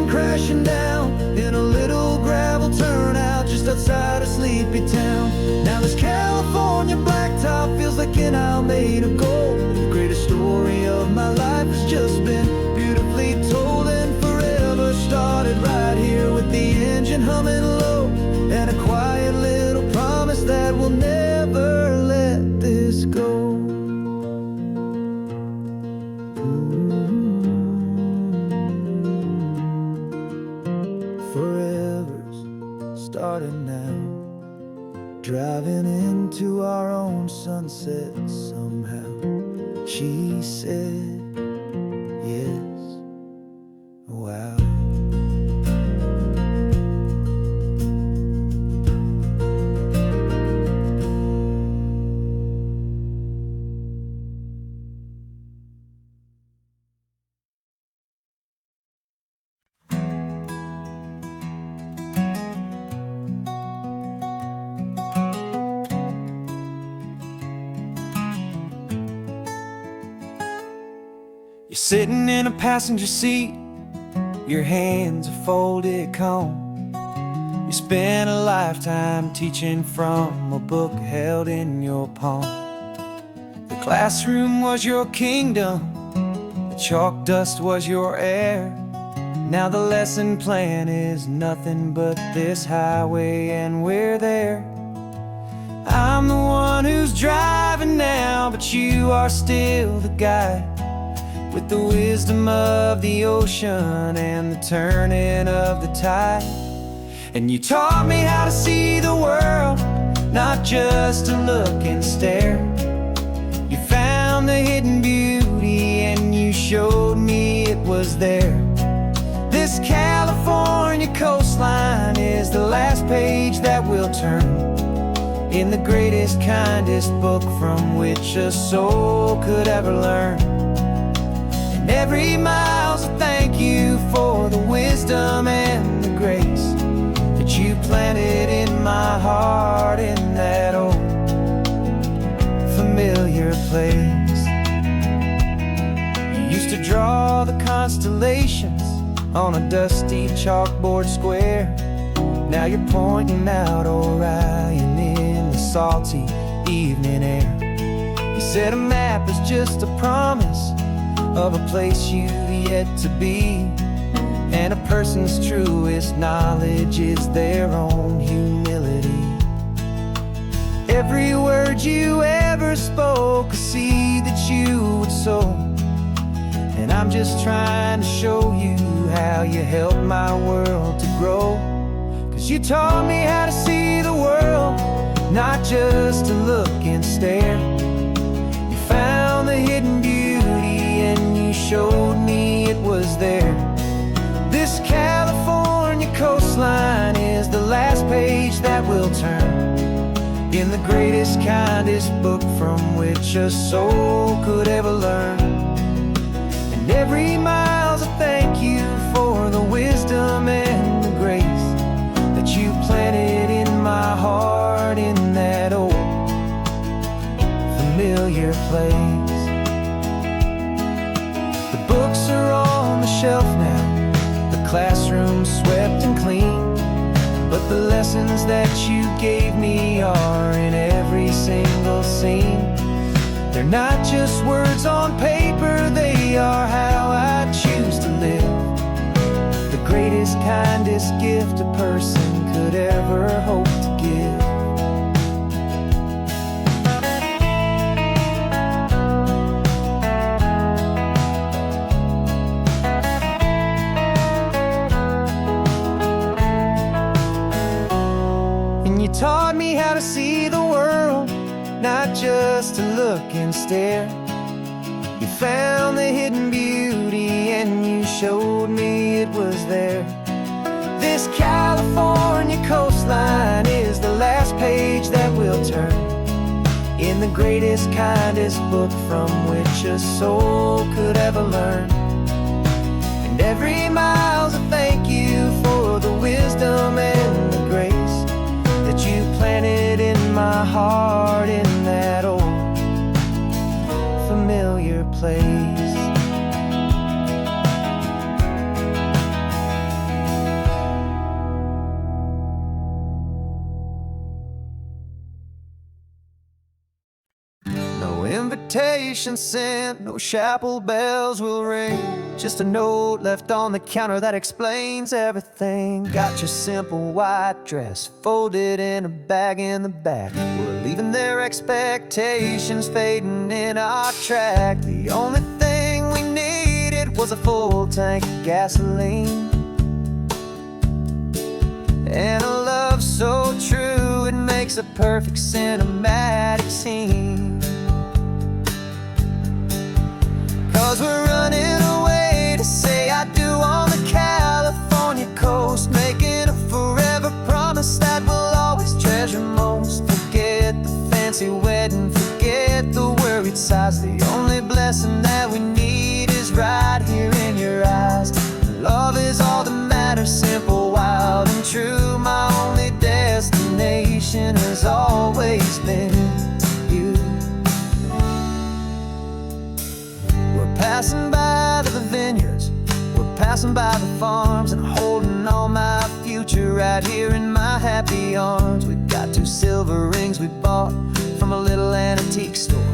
Crashing down in a little gravel turnout just outside a sleepy town. Now this California blacktop feels like an owl made of gold. The greatest story of my life has just been beautifully told, and forever started right here with the engine humming low, and a quiet little promise that we'll never let this go. Starting now, driving into our own sunset somehow. She said yes, wow. You're sitting in a passenger seat, your hands are folded calm. You spent a lifetime teaching from a book held in your palm. The classroom was your kingdom, the chalk dust was your air. Now the lesson plan is nothing but this highway, and we're there. I'm I'm the one who's driving now, but you are still the guide, with the wisdom of the ocean and the turning of the tide. And you taught me how to see the world, not just to look and stare. You found the hidden beauty and you showed me it was there. This California coastline is the last page that we'll turn in the greatest, kindest book from which a soul could ever learn. And every mile's a thank you for the wisdom and the grace that you planted in my heart in that old familiar place. You used to draw the constellations on a dusty chalkboard square. Now you're pointing out Orion in the salty evening air. You said a map is just a promise of a place you've yet to be, and a person's truest knowledge is their own humility. Every word you ever spoke, a seed that you would sow, and I'm just trying to show you how you helped my world to grow. 'Cause you taught me how to see the world, not just to look and stare. You found the hidden beauty and you showed me it was there. This California coastline is the last page that we'll turn in the greatest, kindest book from which a soul could ever learn. And every mile's a thank you for the wisdom and the grace that you planted in my heart in that old familiar place. The books are on the shelf now, the classroom swept and clean, but the lessons that you gave me are in every single scene. They're not just words on paper, they are how I choose to live. The greatest, kindest gift a person could ever hope to give. And you taught me how to see the world, not just to look and stare. You found the hidden beauty and you showed me it was there. This California coastline is the last page that we'll turn in the greatest, kindest book from which a soul could ever learn. And every mile's a thank you for the wisdom and the grace that you planted in my heart in that old familiar place. No invitation sent, no chapel bells will ring, just a note left on the counter that explains everything. Got your simple white dress folded in a bag in the back. We're leaving their expectations fading in our track. The only thing we needed was a full tank of gasoline and a love so true it makes a perfect cinematic scene. 'Cause we're running away to say I do on the California coast, making a forever promise that we'll always treasure most. Forget the fancy wedding, forget the worried sighs. The only blessing that we need is right here in your eyes. Love is all that matters, simple, wild, and true. My only destination has always been you. We're passing by the vineyards, we're passing by the farms, and holding on my future right here in my happy arms. We got 2 silver rings we bought from a little antique store,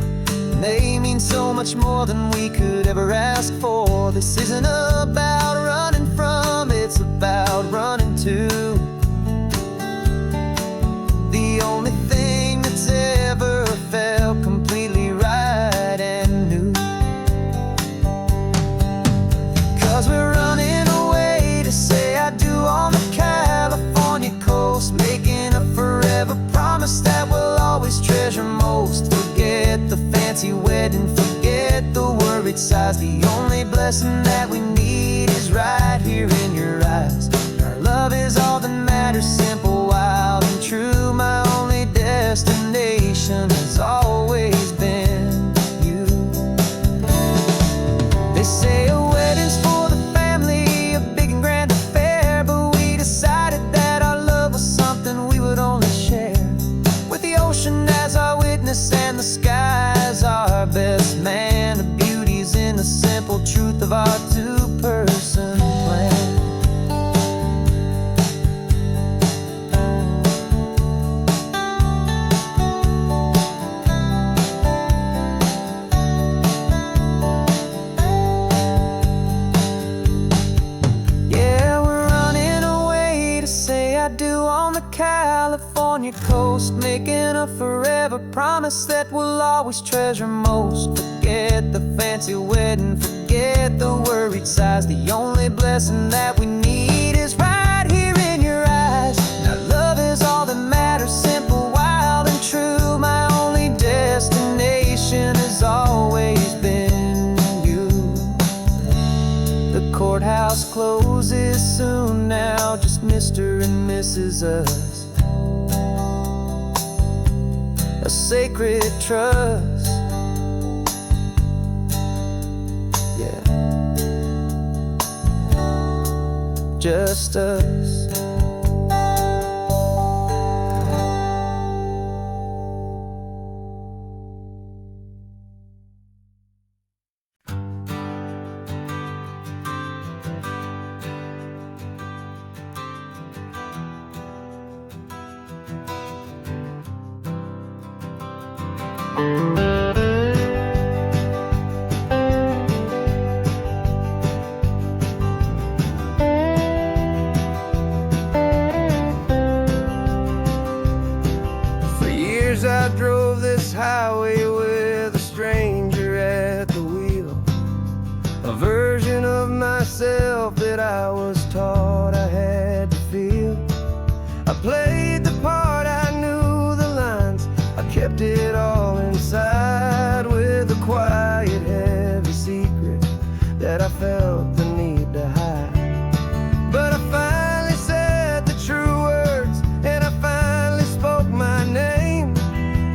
and they mean so much more than we could ever ask for. This isn't about running from, it's about running to. The only thing that's sighs. The only blessing that we need is right here in your eyes. Our love is all that matters, simple, wild, and true. My only destination has always been you. They say a wedding's for the family, a big and grand affair, but we decided that our love was something we would only share with the ocean as our witness and the sky as our best man. The beauty's in the simple truth of our two-person plan. Yeah, we're running away to say I do on the California coast, making a forever promise that we'll always treasure most. Forget the fancy wedding, forget the worried sighs. The only blessing that we need is right here in your eyes. Now love is all that matters, simple, wild, and true. My only destination has always been you. The courthouse closes soon now, just Mr. and Mrs. Us. A sacred trust, yeah, just us. For years I drove this highway with a stranger at the wheel, a version of myself that I was taught I had to feel. I played the part, I knew the lines, I kept it all inside with a quiet, heavy secret that I felt the need to hide. But I finally said the true words, and I finally spoke my name.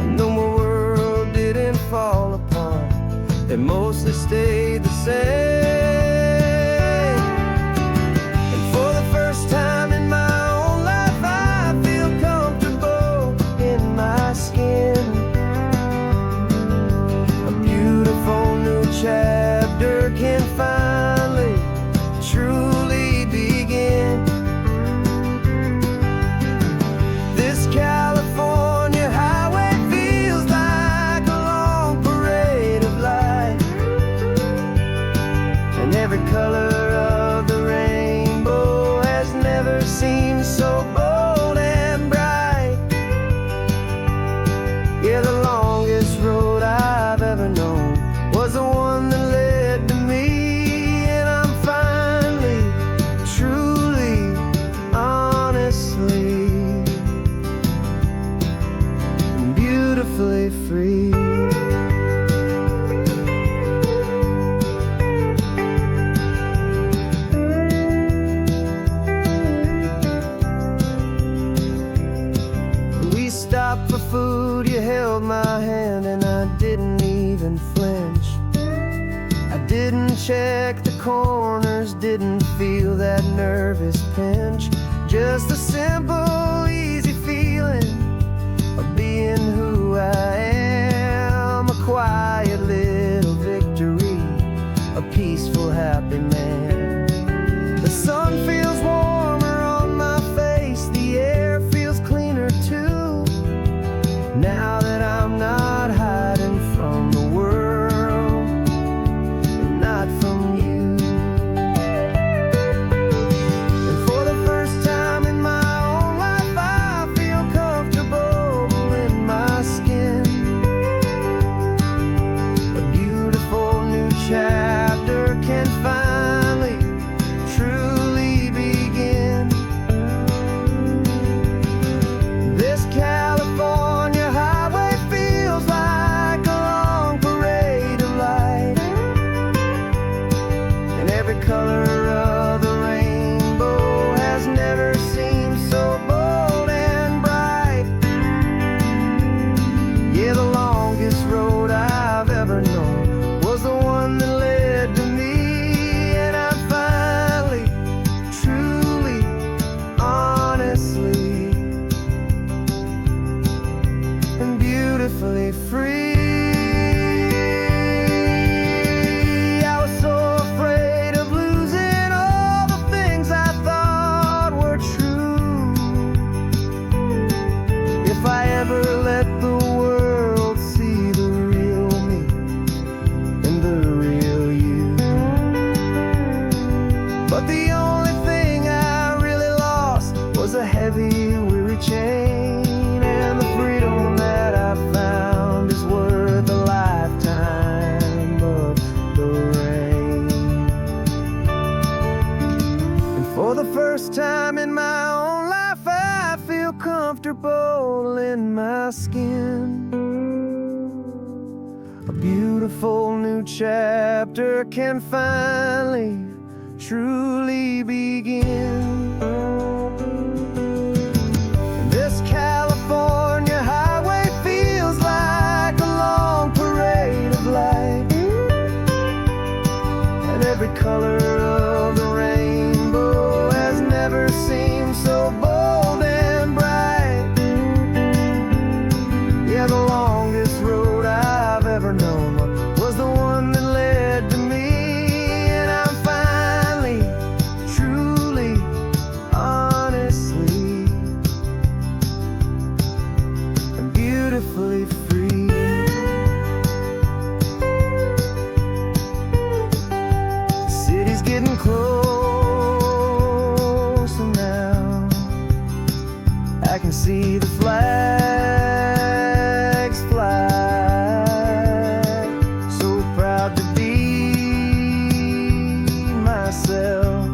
And though my world didn't fall apart, it mostly stayed the same. And for the first time in my own life, I feel comfortable in my skin. A beautiful new chapter can finally truly begin. This California highway feels like a long parade of light, and every color of the rainbow has never seemed so bold and bright. Yeah, the longest road I've ever known was the one that led to me, and I'm finally, truly, honestly, and beautifully free. We stopped for food, you held my hand, and I didn't even flinch. I didn't check the corners, didn't feel that nervous pinch. Just a simple, easy feeling of being who I am. A quiet little victory, a peaceful, happy man. The sun feels warmer on my face, the air feels cleaner too, now that I'm not hiding from the world, and not from you. And for the first time in my own life I feel comfortable in my skin. A beautiful new chapter can finally, truly begin. This California highway feels like a long parade of light, and every color of the rainbow has never seemed so bold and bright. Yeah, the longest road I've ever known was the one that led to me, and I'm finally, truly, honestly, and beautifully free. The city's getting closer now. I can see the flags fly. So proud to be myself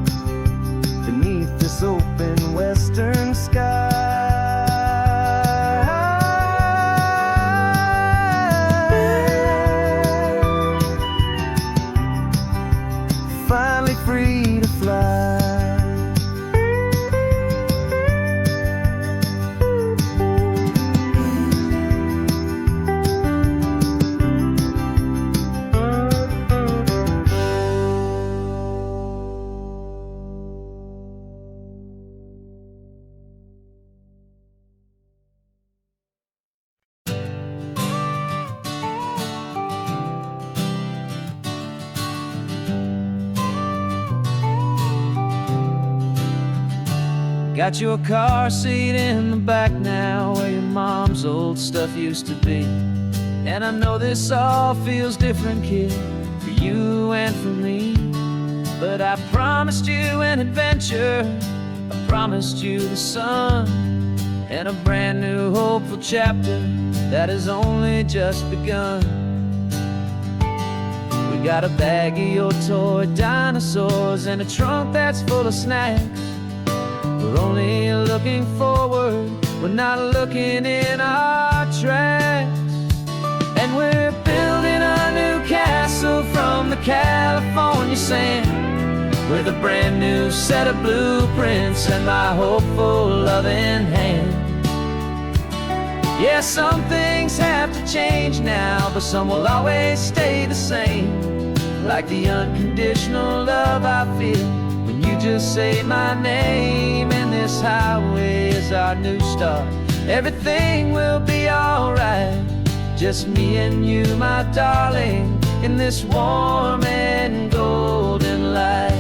beneath this open western sky. Finally free to fly. Got your car seat in the back now, where your mom's old stuff used to be. And I know this all feels different, kid, for you and for me. But I promised you an adventure, I promised you the sun, and a brand new hopeful chapter that has only just begun. We got a bag of your toy dinosaurs and a trunk that's full of snacks. We're only looking forward, we're not looking in our tracks. And we're building a new castle from the California sand, with a brand new set of blueprints and my hopeful loving hand. Yeah, some things have to change now, but some will always stay the same. Like the unconditional love I feel when you just say my name. And this highway is our new start. Everything will be alright, just me and you, my darling, in this warm and golden light.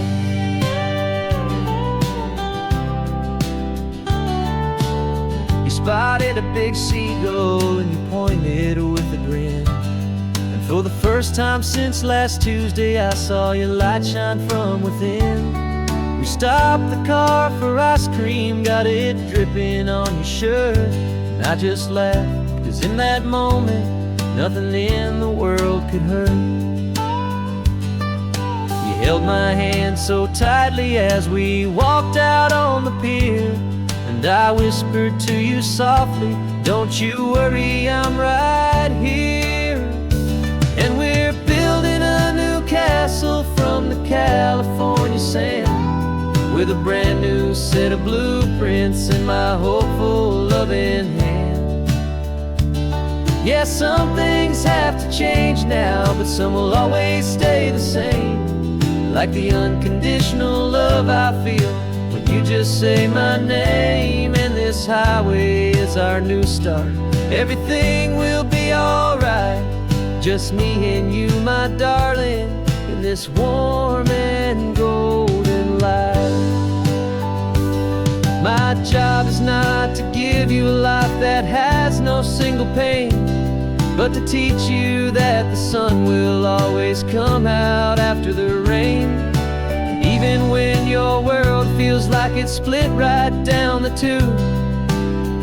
You spotted a big seagull and you pointed with a grin. And for the first time since last Tuesday, I saw your light shine from within. We stopped the car for ice cream, got it dripping on your shirt. And I just laughed, 'cause in that moment, nothing in the world could hurt. You held my hand so tightly as we walked out on the pier, and I whispered to you softly, don't you worry, I'm right here. And we're building a new castle from the California sand, with a brand new set of blueprints in my hopeful loving hand. Yeah, some things have to change now, but some will always stay the same. Like the unconditional love I feel when you just say my name. And this highway is our new start. Everything will be alright, just me and you, my darling, in this warm and golden light. My job is not to give you a life that has no single pain, but to teach you that the sun will always come out after the rain. And even when your world feels like it's split right down the two,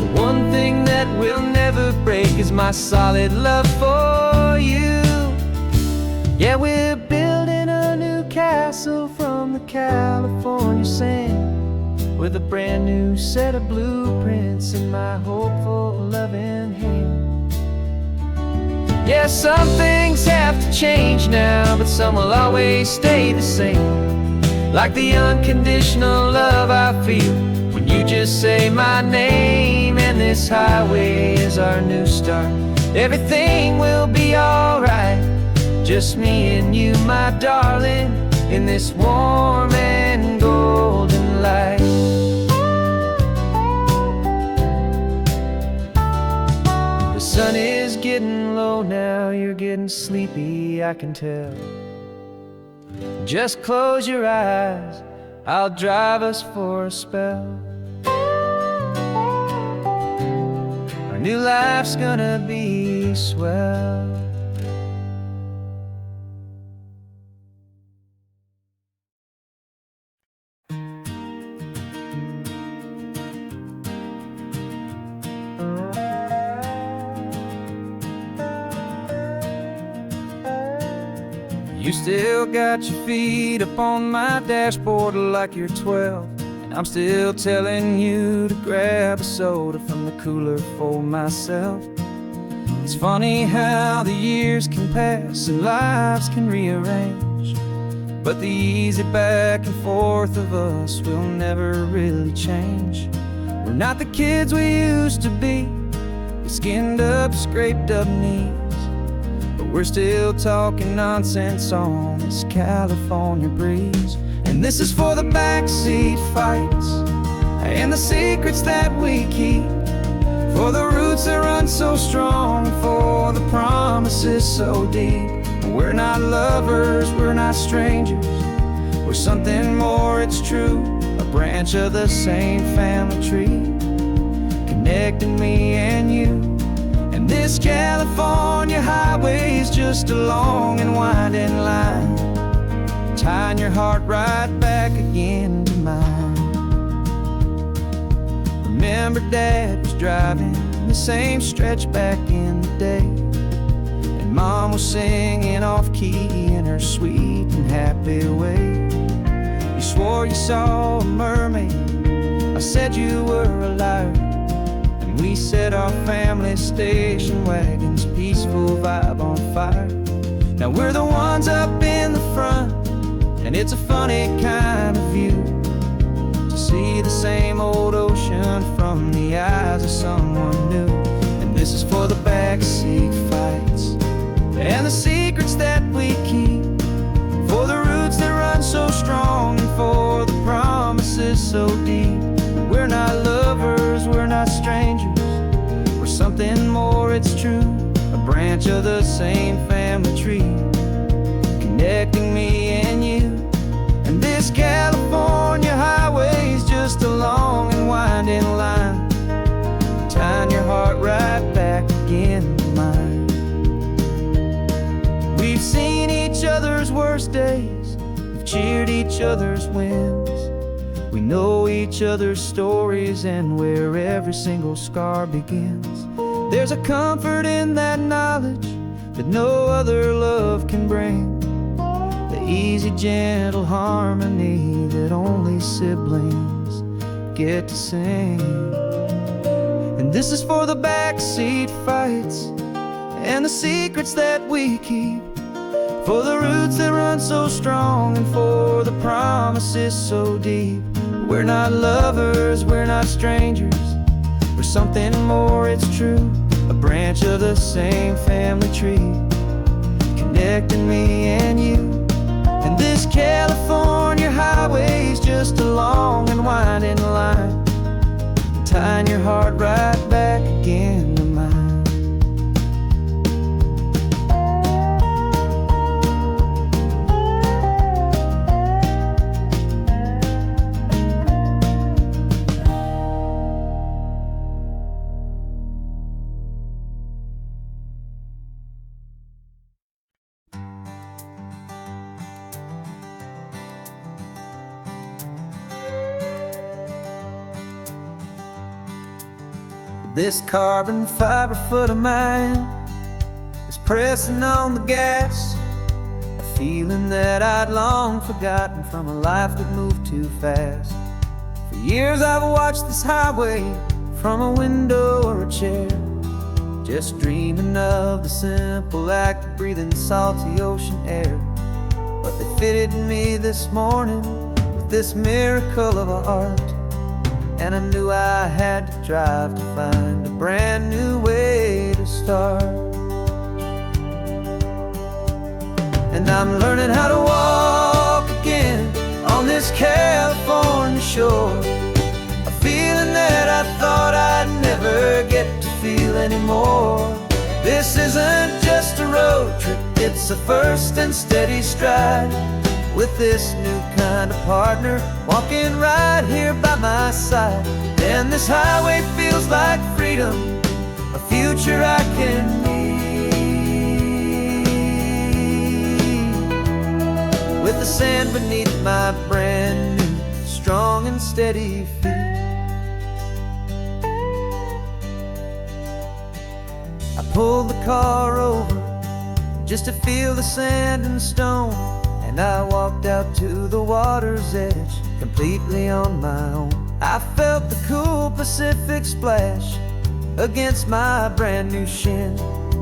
the one thing that will never break is my solid love for you. Yeah, we're building a new castle from the California sand, with a brand new set of blueprints in my hopeful, loving hand. Yeah, some things have to change now, but some will always stay the same. Like the unconditional love I feel when you just say my name. And this highway is our new start. Everything will be alright, just me and you, my darling, in this warm and golden light. The sun is getting low now, you're getting sleepy, I can tell. Just close your eyes, I'll drive us for a spell. Our new life's gonna be swell. You still got your feet up on my dashboard like you're 12, and I'm still telling you to grab a soda from the cooler for myself. It's funny how the years can pass and lives can rearrange, but the easy back and forth of us will never really change. We're not the kids we used to be, with skinned up, scraped up knees, but we're still talking nonsense on this California breeze. And this is for the backseat fights and the secrets that we keep, for the roots that run so strong, for the promises so deep. We're not lovers, we're not strangers, we're something more, it's true. A branch of the same family tree, connecting me and you. And this California highway is just a long and winding line, tying your heart right back again to mine. Remember Dad was driving the same stretch back in the day, and Mom was singing off-key in her sweet and happy way. You swore you saw a mermaid, I said you were a liar, and we set our family station wagon's peaceful vibe on fire. Now we're the ones up in the front, and it's a funny kind of view to see the same old ocean from the eyes of someone new. And this is for the backseat fights and the secrets that we keep, for the roots that run so strong, and for the promises so deep. We're not lovers, we're not strangers, we're something more, it's true. A branch of the same family tree, connecting me and you. And this California highway is just a long and winding line, tying your heart right back again to mine. We've seen each other's worst days, we've cheered each other's wins, we know each other's stories and where every single scar begins. There's a comfort in that knowledge that no other love can bring, the easy, gentle harmony that only siblings get to sing. And this is for the backseat fights and the secrets that we keep, for the roots that run so strong, and for the promises so deep. We're not lovers, we're not strangers, we're something more, it's true. A branch of the same family tree, connecting me and you. And this California highway is just a long and winding line, tying your heart right back again to mine. This carbon fiber foot of mine is pressing on the gas, a feeling that I'd long forgotten from a life that moved too fast. For years I've watched this highway from a window or a chair, just dreaming of the simple act of breathing salty ocean air. But they fitted me this morning with this miracle of art, and I knew I had to drive to find a brand new way to start. And I'm learning how to walk again on this California shore, a feeling that I thought I'd never get to feel anymore. This isn't just a road trip, it's a first and steady stride, with this new kind of partner walking right here by my side. And this highway feels like freedom, a future I can need, with the sand beneath my brand new strong and steady feet. I pulled the car over just to feel the sand and stone, and I walked out to the water's edge completely on my own. I felt the cool Pacific splash against my brand new shin,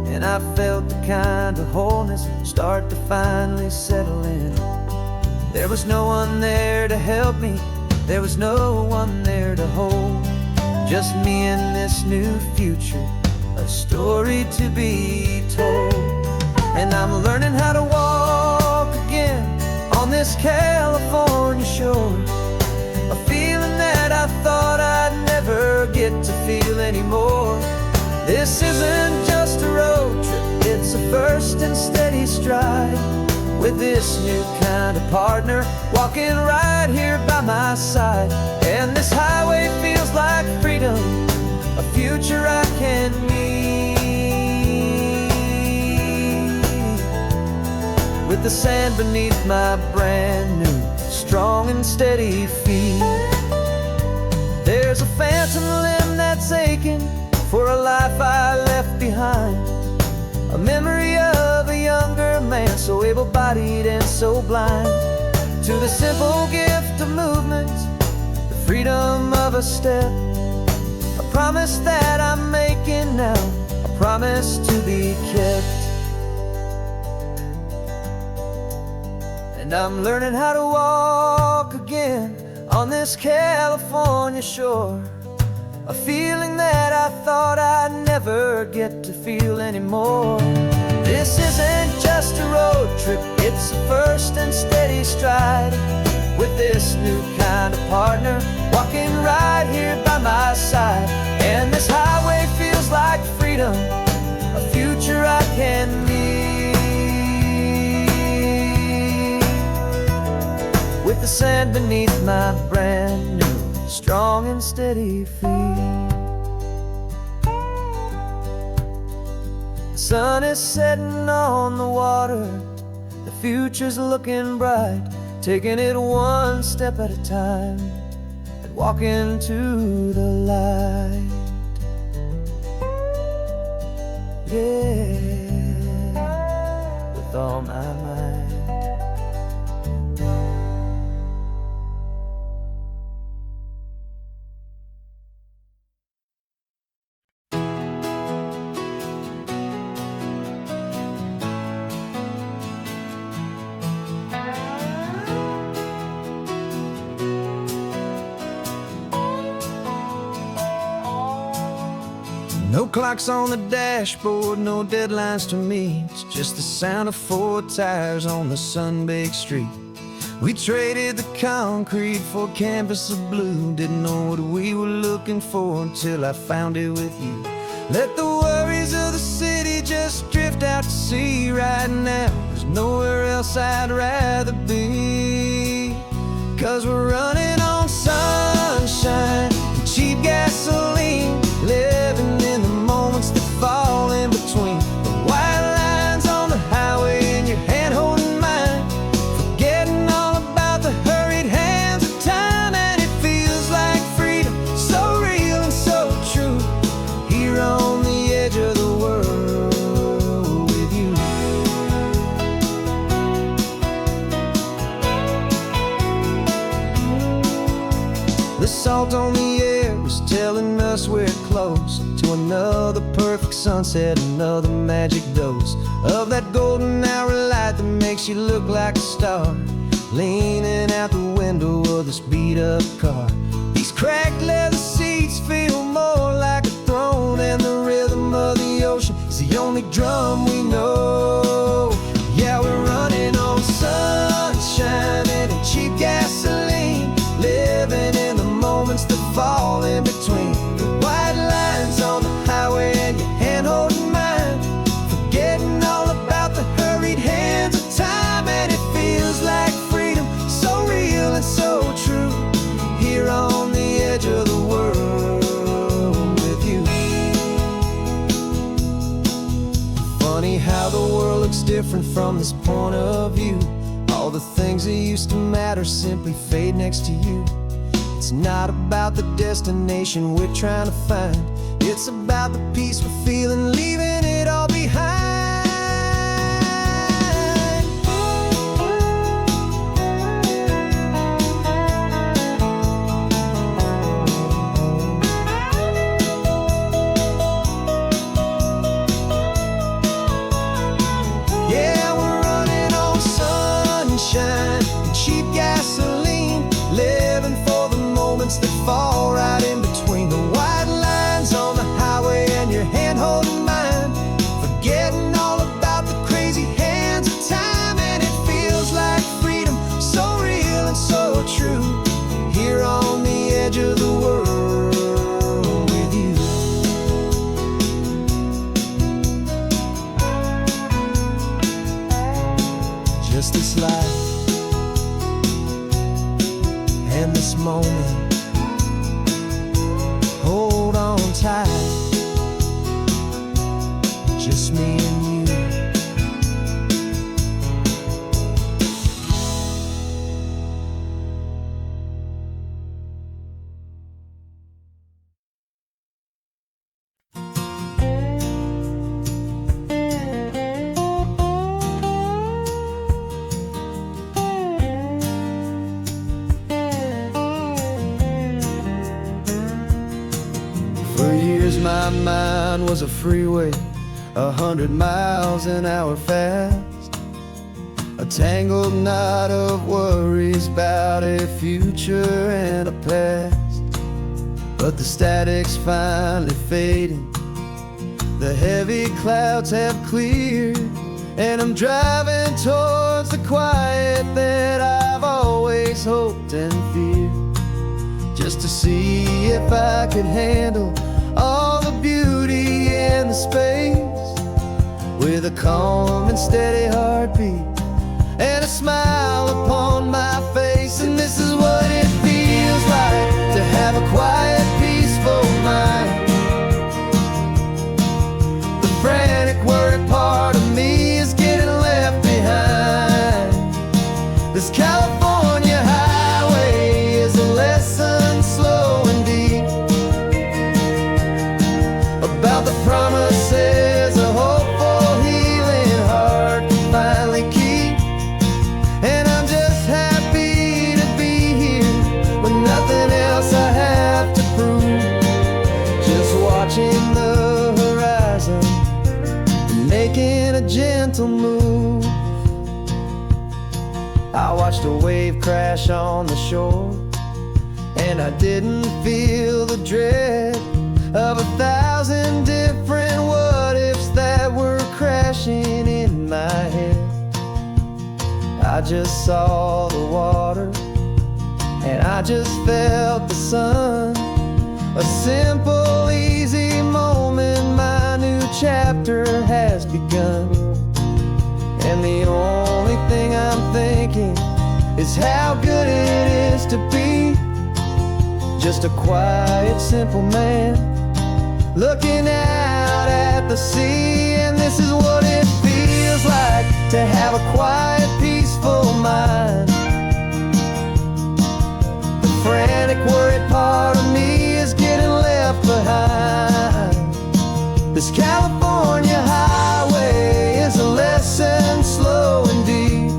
and I felt the kind of wholeness start to finally settle in. There was no one there to help me, there was no one there to hold, just me and this new future, a story to be told. And I'm learning how to walk again on this California shore, a feeling that I thought I'd never get to feel anymore. This isn't just a road trip, it's a first and steady stride, with this new kind of partner walking right here by my side. And this highway feels like freedom, a future I can need, with the sand beneath my brand new strong and steady feet. There's a phantom limb that's aching for a life I left behind, a memory of a younger man so able-bodied and so blind, to the simple gift of movement, the freedom of a step, a promise that I'm making now, a promise to be kept. And I'm learning how to walk again on this California shore, a feeling that I thought I'd never get to feel anymore. This isn't just a road trip, it's a first and steady stride, with this new kind of partner walking right here by my side. And this highway feels like freedom, a future I can need, with the sand beneath my brand new strong and steady feet. The sun is setting on the water, the future's looking bright, taking it one step at a time and walking to the light. Yeah, with all my might. No clocks on the dashboard, no deadlines to meet, just the sound of 4 tires on the sun-baked street. We traded the concrete for a canvas of blue, didn't know what we were looking for until I found it with you. Let the worries of the city just drift out to sea right now. There's nowhere else I'd rather be, 'cause we're running on sunshine and cheap gasoline, living in the moments that fall in between the white lines on the highway and your hand holding mine, forgetting all about the hurried hands of time. And it feels like freedom, so real and so true, here on the edge of the world with you. The salt ghost, telling us we're close to another perfect sunset, another magic dose of that golden hour light that makes you look like a star, leaning out the window of this beat-up car. These cracked leather seats feel more like a throne, and the rhythm of the ocean is the only drum we know. Yeah, we're running on sunshine and cheap gasoline, living in the moments that fall in between the white lines on the highway and your hand holding mine, forgetting all about the hurried hands of time. And it feels like freedom, so real and so true, here on the edge of the world with you. Funny how the world looks different from this point of view. All the things that used to matter simply fade next to you. It's not about the destination we're trying to find, it's about the peace we're feeling, leaving it all behind. Yeah, we're running on sunshine and cheap gasoline, living for the moments that fall right in between the white lines on the highway and your hand holding mine, forgetting all about the crazy hands of time. And it feels like freedom, so real and so true, here on the edge of the world with you. Just this life and this moment, hold on tight, just me and you. For years my mind was a freeway, 100 miles an hour fast, a tangled knot of worries about a future and a past. But the static's finally fading, the heavy clouds have cleared, and I'm driving towards the quiet that I've always hoped and feared, just to see if I could handle all the beauty and the space, with a calm and steady heartbeat and a smile upon my face. And this is what it feels like to have a quiet, peaceful mind. The frantic, worried part of me is getting left behind. This California highway is a lesson slow and deep about the promises a hopeful, healing heart can finally keep. And I'm just happy to be here with nothing else I have to prove, just watching the horizon and making a gentle move. I watched a wave crash on the shore, and I didn't feel the dread of 1,000 different what-ifs that were crashing in my head. I just saw the water, and I just felt the sun. A simple, easy moment, my new chapter has begun. And the only thing I'm thinking is how good it is to be just a quiet, simple man looking out at the sea. And this is what it feels like to have a quiet, peaceful mind. The frantic, worried part of me is getting left behind. This California highway is a lesson slow and deep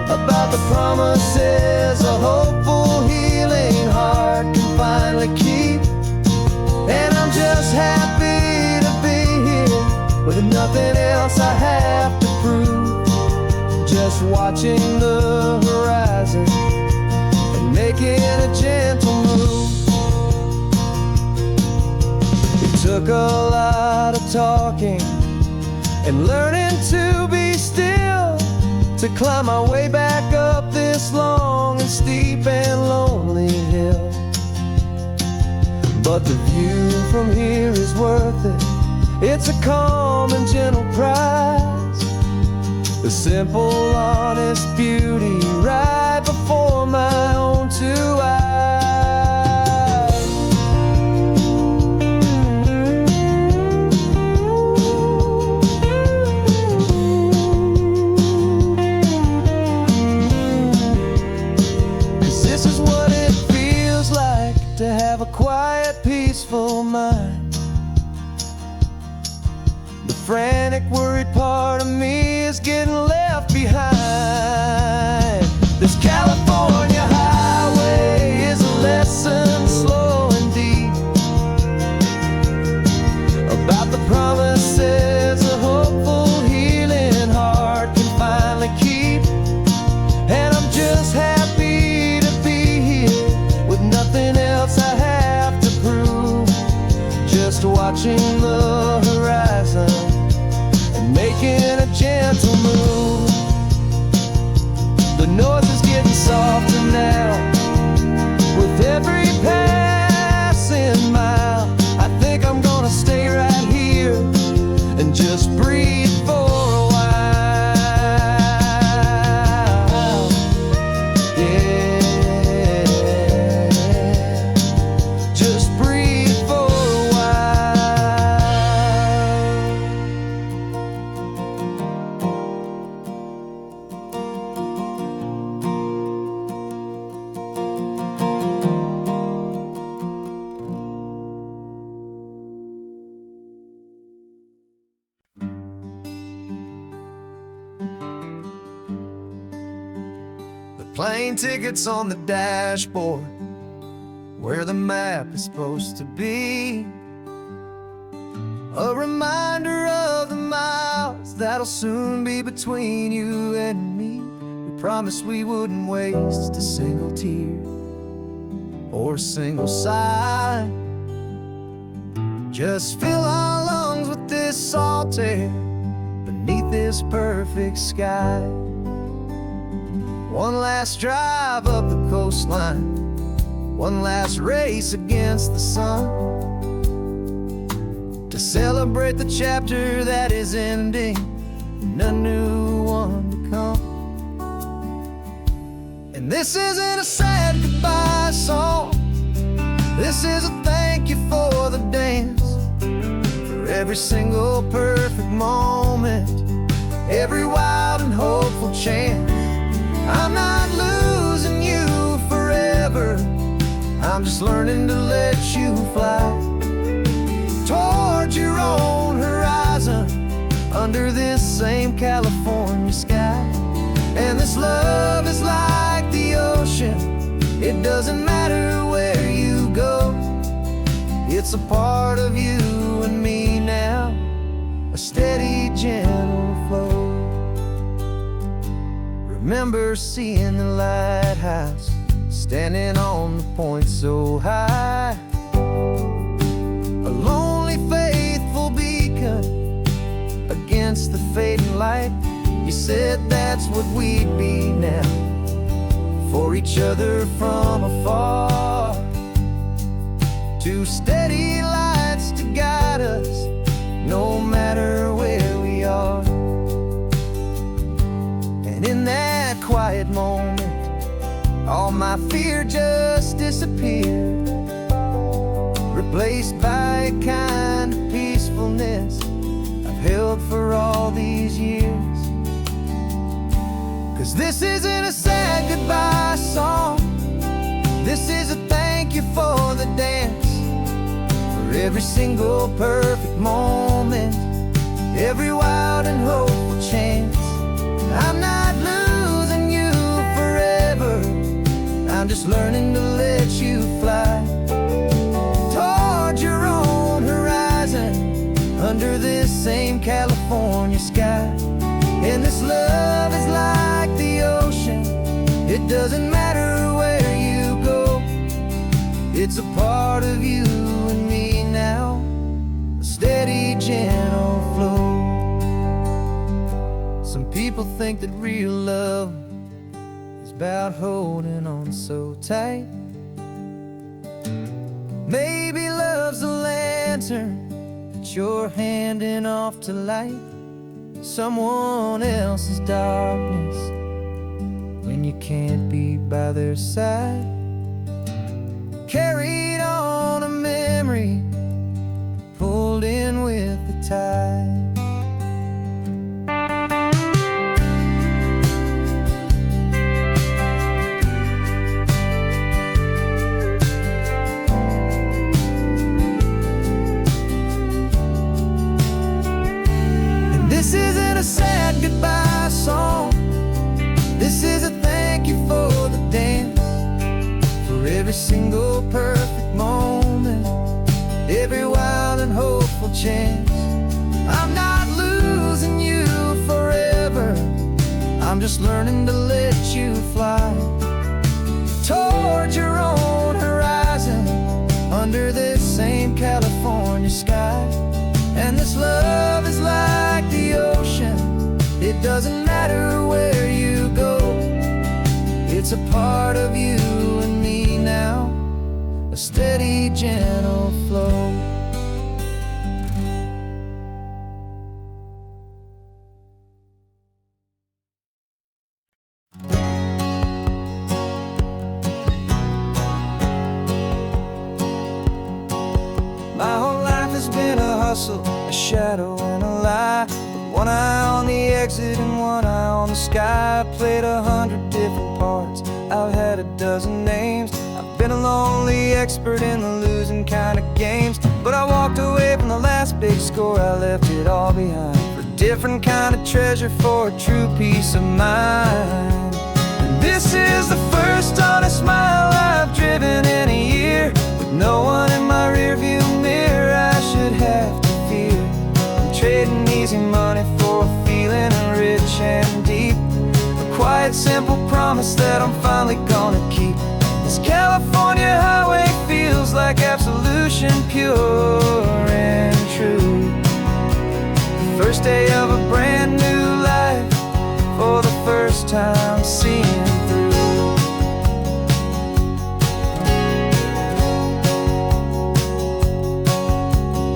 about the promises a hopeful, healing heart watching the horizon and making a gentle move. It took a lot of talking and learning to be still to climb our way back up this long and steep and lonely hill. But the view from here is worth it. It's a calm and gentle prize, the simple, honest beauty right before my own two eyes. 'Cause this is what it feels like to have a quiet, peaceful mind. The frantic, worried part of me is getting left behind. This California highway is a lesson slow and deep about the promises a hopeful, healing heart can finally keep. And I'm just happy to be here with nothing else I have to prove, just watching the horizon and making a gentle move. The noise is getting softer now with every passing mile. I think I'm gonna stay right here and just breathe for a while. Yeah, just breathe for a while. The plane tickets on the dashboard, where the map is supposed to be. A reminder of the miles that'll soon be between you and me. We promised we wouldn't waste a single tear or a single sigh. Just fill our lungs with this salt air beneath this perfect sky. One last drive up the coastline, one last race against the sun, to celebrate the chapter that is ending and a new one to come. And this isn't a sad goodbye song, this is a thank you for the dance, for every single perfect moment, every wild and hopeful chance. I'm not losing you forever, I'm just learning to let you fly towards your own horizon under this same California sky. And this love is like the ocean, it doesn't matter where you go, it's a part of you and me now, a steady, gentle flow. Remember seeing the lighthouse, standing on the point so high, a lonely, faithful beacon against the fading light. You said that's what we'd be now, for each other from afar. Two steady lights to guide us, no matter where we are. And in that quiet moment, all my fear just disappeared, replaced by a kind of peacefulness I've held for all these years. 'Cause this isn't a sad goodbye song, this is a thank you for the dance, for every single perfect moment, every wild and hopeful chance. I'm not losing you forever, I'm just learning to let you fly towards your own horizon under this same California sky. And this love is like the It's a part of you and me now, a steady, gentle flow. Some people think that real love is about holding on so tight. Maybe love's a lantern that you're handing off to light someone else's darkness when you can't be by their side. Carried on a memory, pulled in with the tide. This isn't a sad goodbye song. This is a thank you for the dance, for every single perfect moment, every wild and hopeful chance. I'm not losing you forever, I'm just learning to let you fly towards your own horizon, under this same California sky. And this love is like the ocean, it doesn't matter where you go. It's a part of you and me now, a steady, gentle flow. My whole life has been a hustle, a shadow and a lie, with one eye on the exit and one eye on the sky. I played 100 different parts, I've had a dozen names. I've been a lonely expert in the losing kind of games, but I walked away from the last big score, I left it all behind for a different kind of treasure, for a true peace of mind. And this is the first honest mile I've driven in a year, with no one in my rearview mirror I should have to fear. I'm trading easy money for a feeling rich and deep, a quiet, simple promise that I'm finally gonna keep. This California highway feels like absolution, pure and true. The first day of a brand new life, for the first time seeing through.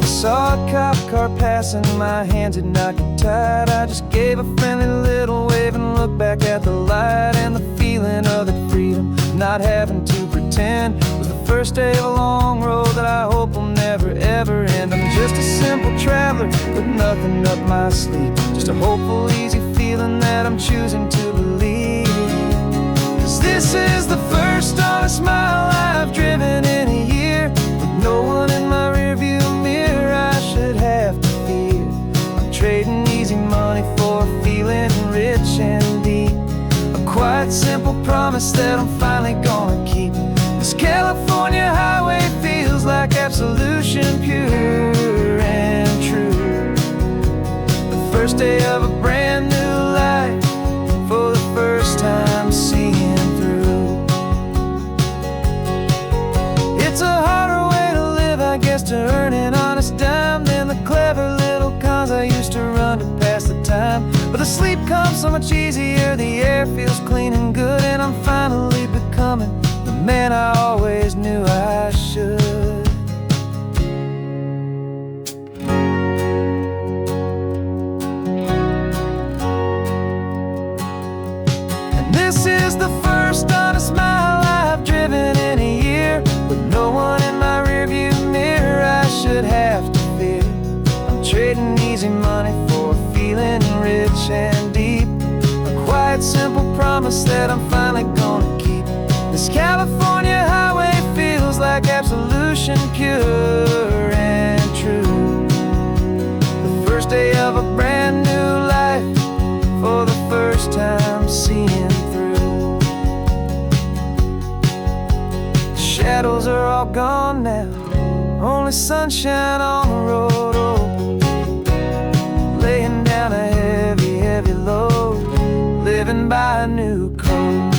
Saw a cop car passing, my hands had not got tied. I just gave a friendly little wave and looked back at the light. And the feeling of the freedom, not having to pretend, was the first day of a long road that I hope will never ever end. I'm just a simple traveler with nothing up my sleeve, just a hopeful, easy feeling that I'm choosing to believe. 'Cause this is the first honest mile I've driven in a year, with no one in my rearview mirror I should have to fear. I'm trading easy money for a feeling rich and deep, a quiet, simple promise that I'm finally gonna keep. This California highway feels like absolution, pure and true. The first day of a brand new life, for the first time seeing through. It's a harder way to live, I guess, to earn an honest dime than the clever little cons I used to run to pass the time. But the sleep comes so much easier, the air feels clean and good, and I'm finally becoming the man I always knew I should. And this is the first honest mile I've driven in a year, with no one in my rearview mirror I should have to fear. I'm trading easy money for a feeling rich and deep, a quiet, simple promise that I'm finally gonna keep. This California highway feels like absolution, pure and true. The first day of a brand new life, for the first time seeing through. The shadows are all gone now, only sunshine on the road. Oh, laying down a heavy, heavy load, living by a new code.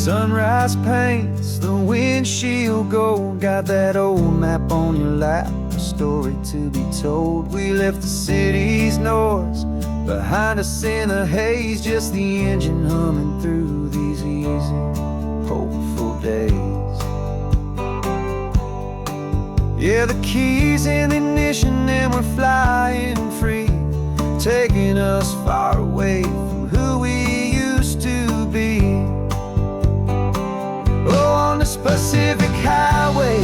Sunrise paints the windshield gold. Got that old map on your lap, a story to be told. We left the city's noise behind us in the haze, just the engine humming through these easy, hopeful days. Yeah, the keys in the ignition and we're flying free, taking us far away from who we used to be. Oh, on this Pacific highway,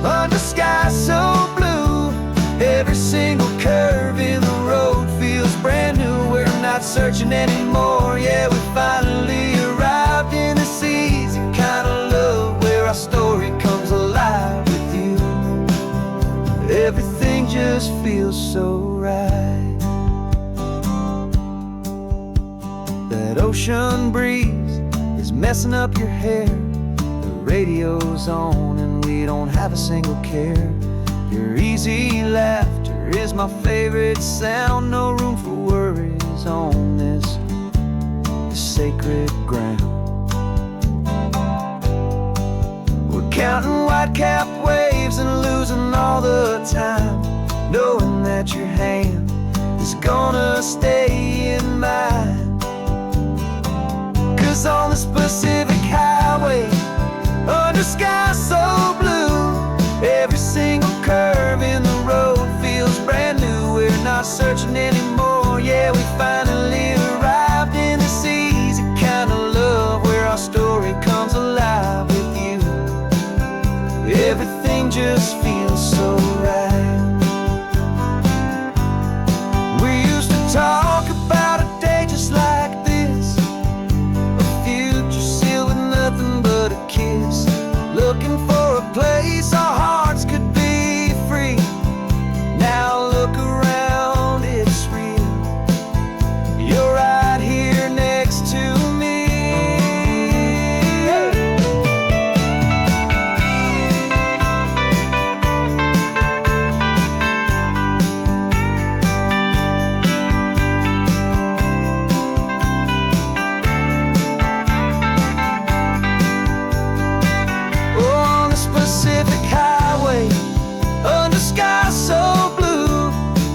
under sky so blue, every single curve in the road feels brand new. We're not searching anymore, yeah, we finally arrived in this easy kind of love where our story comes alive with you. Everything just feels so right. That ocean breeze is messing up your hair, the radio's on and we don't have a single care. Your easy laughter is my favorite sound, no room for worries on this sacred ground. We're counting white-capped waves and losing all the time, knowing that your hand is gonna stay in mine. 'Cause on this Pacific highway, under sky so blue, every single curve in the road feels brand new. We're not searching anymore, yeah, we finally arrived in this easy kind of love where our story comes alive with you. Everything just feels so right. We used to talk about a day just like this, a future sealed with nothing but a kiss, looking for a place our hearts could be free. Now look around, it's real. You're right here next to me. On this Pacific highway, under sky so blue,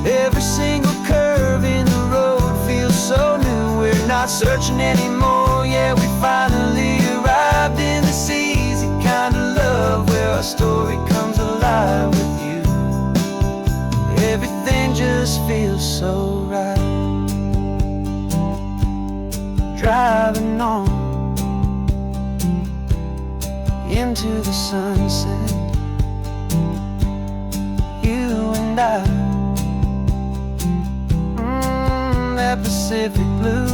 every single curve in the road feels so new. We're not searching anymore, yeah, we finally arrived in this easy kind of love where our story comes alive with you. Everything just feels so right. Driving on into the sunset, you and I, that Pacific blue.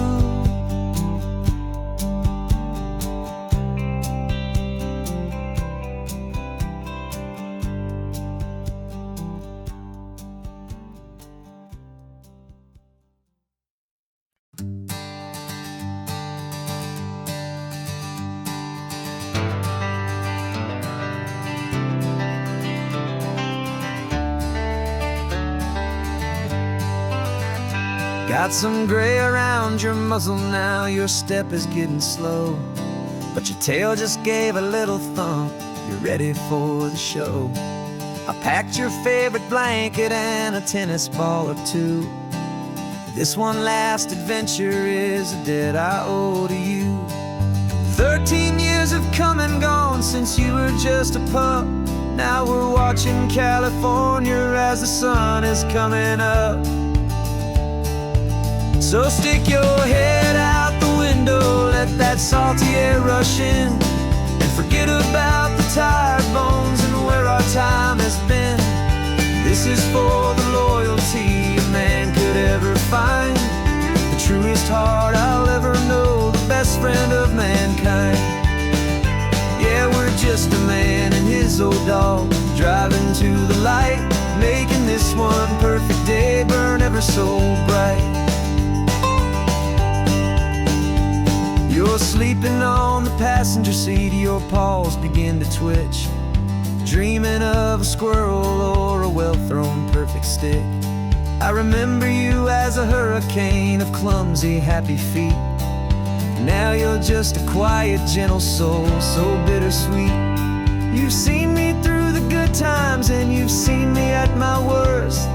Got some gray around your muzzle now, your step is getting slow, but your tail just gave a little thump, you're ready for the show. I packed your favorite blanket and a tennis ball or two. This one last adventure is a debt I owe to you. 13 years have come and gone since you were just a pup. Now we're watching California as the sun is coming up. So stick your head out the window, let that salty air rush in, and forget about the tired bones and where our time has been. This is for the loyalty a man could ever find, the truest heart I'll ever know, the best friend of mankind. Yeah, we're just a man and his old dog, driving to the light, making this one perfect day burn ever so bright. You're sleeping on the passenger seat, your paws begin to twitch, dreaming of a squirrel or a well-thrown perfect stick. I remember you as a hurricane of clumsy, happy feet, Now you're just a quiet, gentle soul, so bittersweet. You've seen me through the good times and you've seen me at my worst.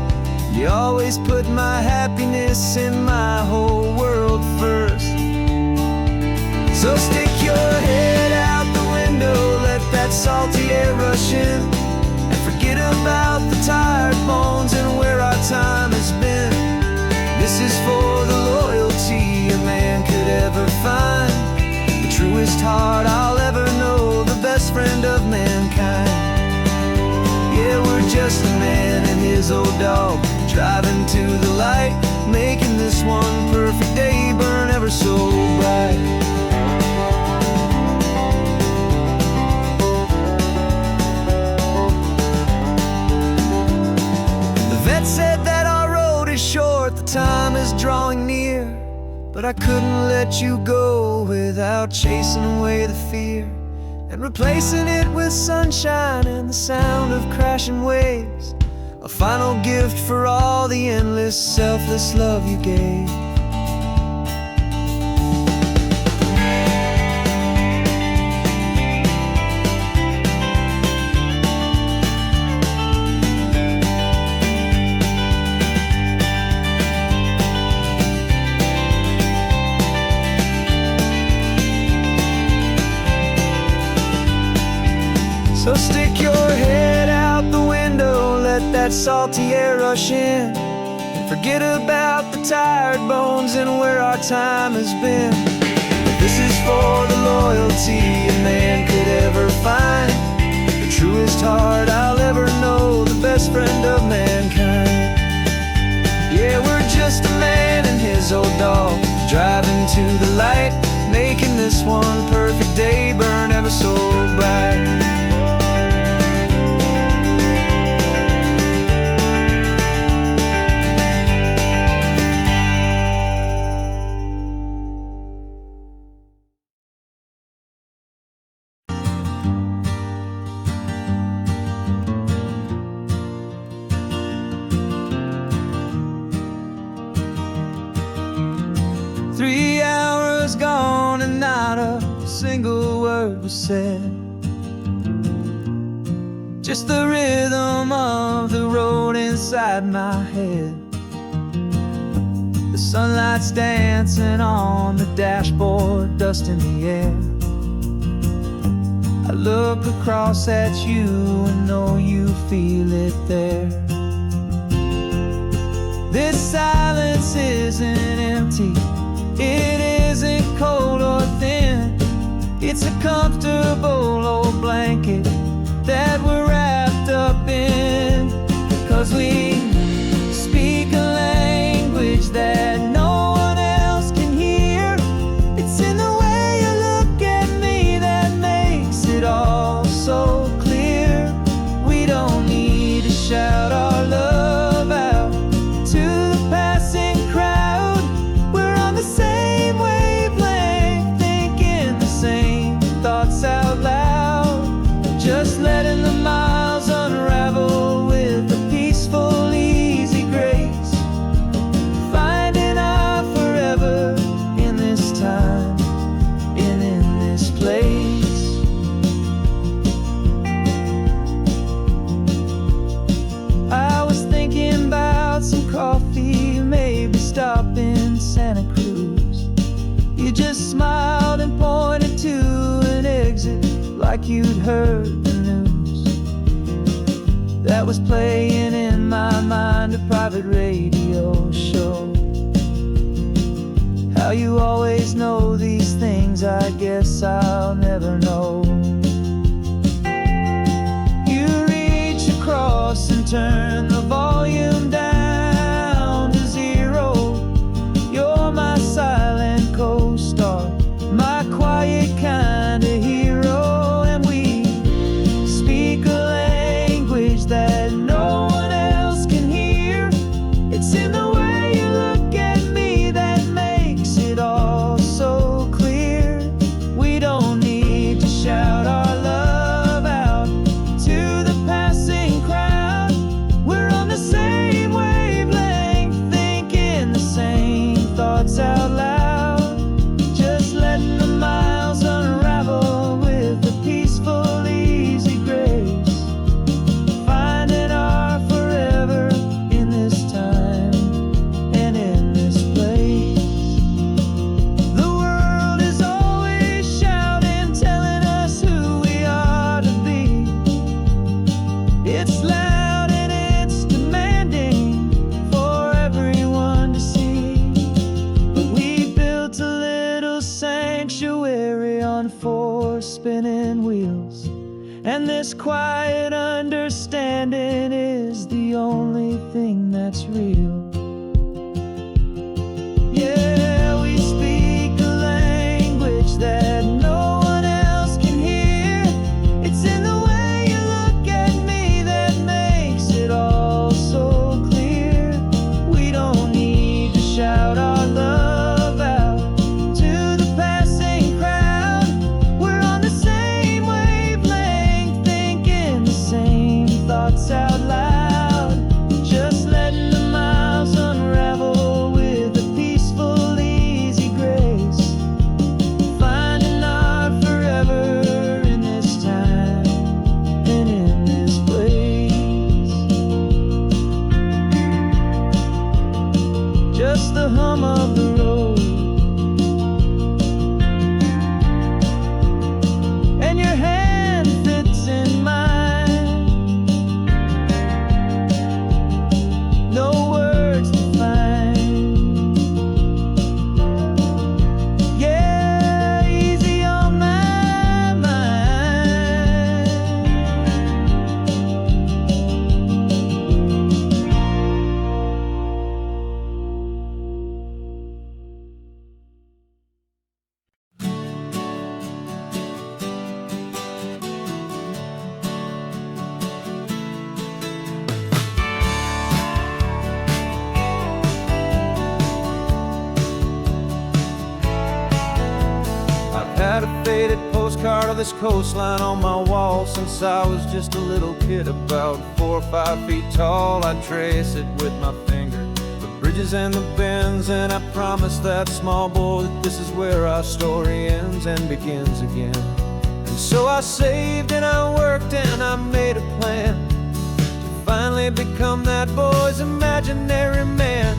You always put my happiness and my whole world first. So stick your head out the window, let that salty air rush in, and forget about the tired bones and where our time has been. This is for the loyalty a man could ever find, the truest heart I'll ever know, the best friend of mankind. Yeah, we're just a man and his old dog, driving to the light, making this one perfect day burn ever so bright. The vet said that our road is short, the time is drawing near, but I couldn't let you go without chasing away the fear and replacing it with sunshine and the sound of crashing waves, a final gift for all the endless, selfless love you gave. So stick your head out the window, let that salty air rush in, and forget about the tired bones and where our time has been. This is for the loyalty a man could ever find, the truest heart I'll ever know, the best friend of mankind. Yeah, we're just a man and his old dog, driving to the light, making this one perfect day burn ever so bright. 3 hours gone and not a single word was said. Just the rhythm of the road inside my head. The sunlight's dancing on the dashboard, dust in the air. I look across at you and know you feel it there. This silence isn't empty, it isn't cold or thin. It's a comfortable old blanket that we're wrapped up in. 'Cause we speak a language that no one else can hear. It's in the way you look at me that makes it all so clear. We don't need to shout our love out to the passing crowd. We're on the same wavelength, thinking the same thoughts out loud. Just letting the miles unravel with a peaceful, easy grace. Finding our forever in this time and in this place. I was thinking about some coffee, maybe stop in Santa Cruz. You just smiled and pointed to an exit like you'd heard the news. That was playing in my mind, a private radio show. How you always know these things, I guess I'll never know. You reach across and turn the volume down to 0. You're my silent co-star, my quiet kind of hero. And we speak a language that no one else can hear. It's in the way you look at me that makes it all so clear. We don't need to shout our love out to the passing crowd. It's loud and it's demanding for everyone to see. But we built a little sanctuary on 4 spinning wheels, and this quiet understanding is the only thing that's real. Yeah, we speak a language that no one else can hear. It's in the way you look at me that makes it all so clear. We don't need to shout our love out to the passing crowd. We're on the same wavelength, thinking the same thoughts out loud. Just letting the miles unravel with a peaceful, easy grace. Finding our forever in this time and in this place. Just the hum of the road and your hand fits in mine. No words to find. Yeah, easy on my mind. I've had a faded postcard of this coastline on my wall since I was just a little kid, about 4 or 5 feet tall. I trace it with my finger, the bridges and the bends, and I promise that small boy that this is where our story ends and begins again. And so I saved and I worked and I made a plan to finally become that boy's imaginary man.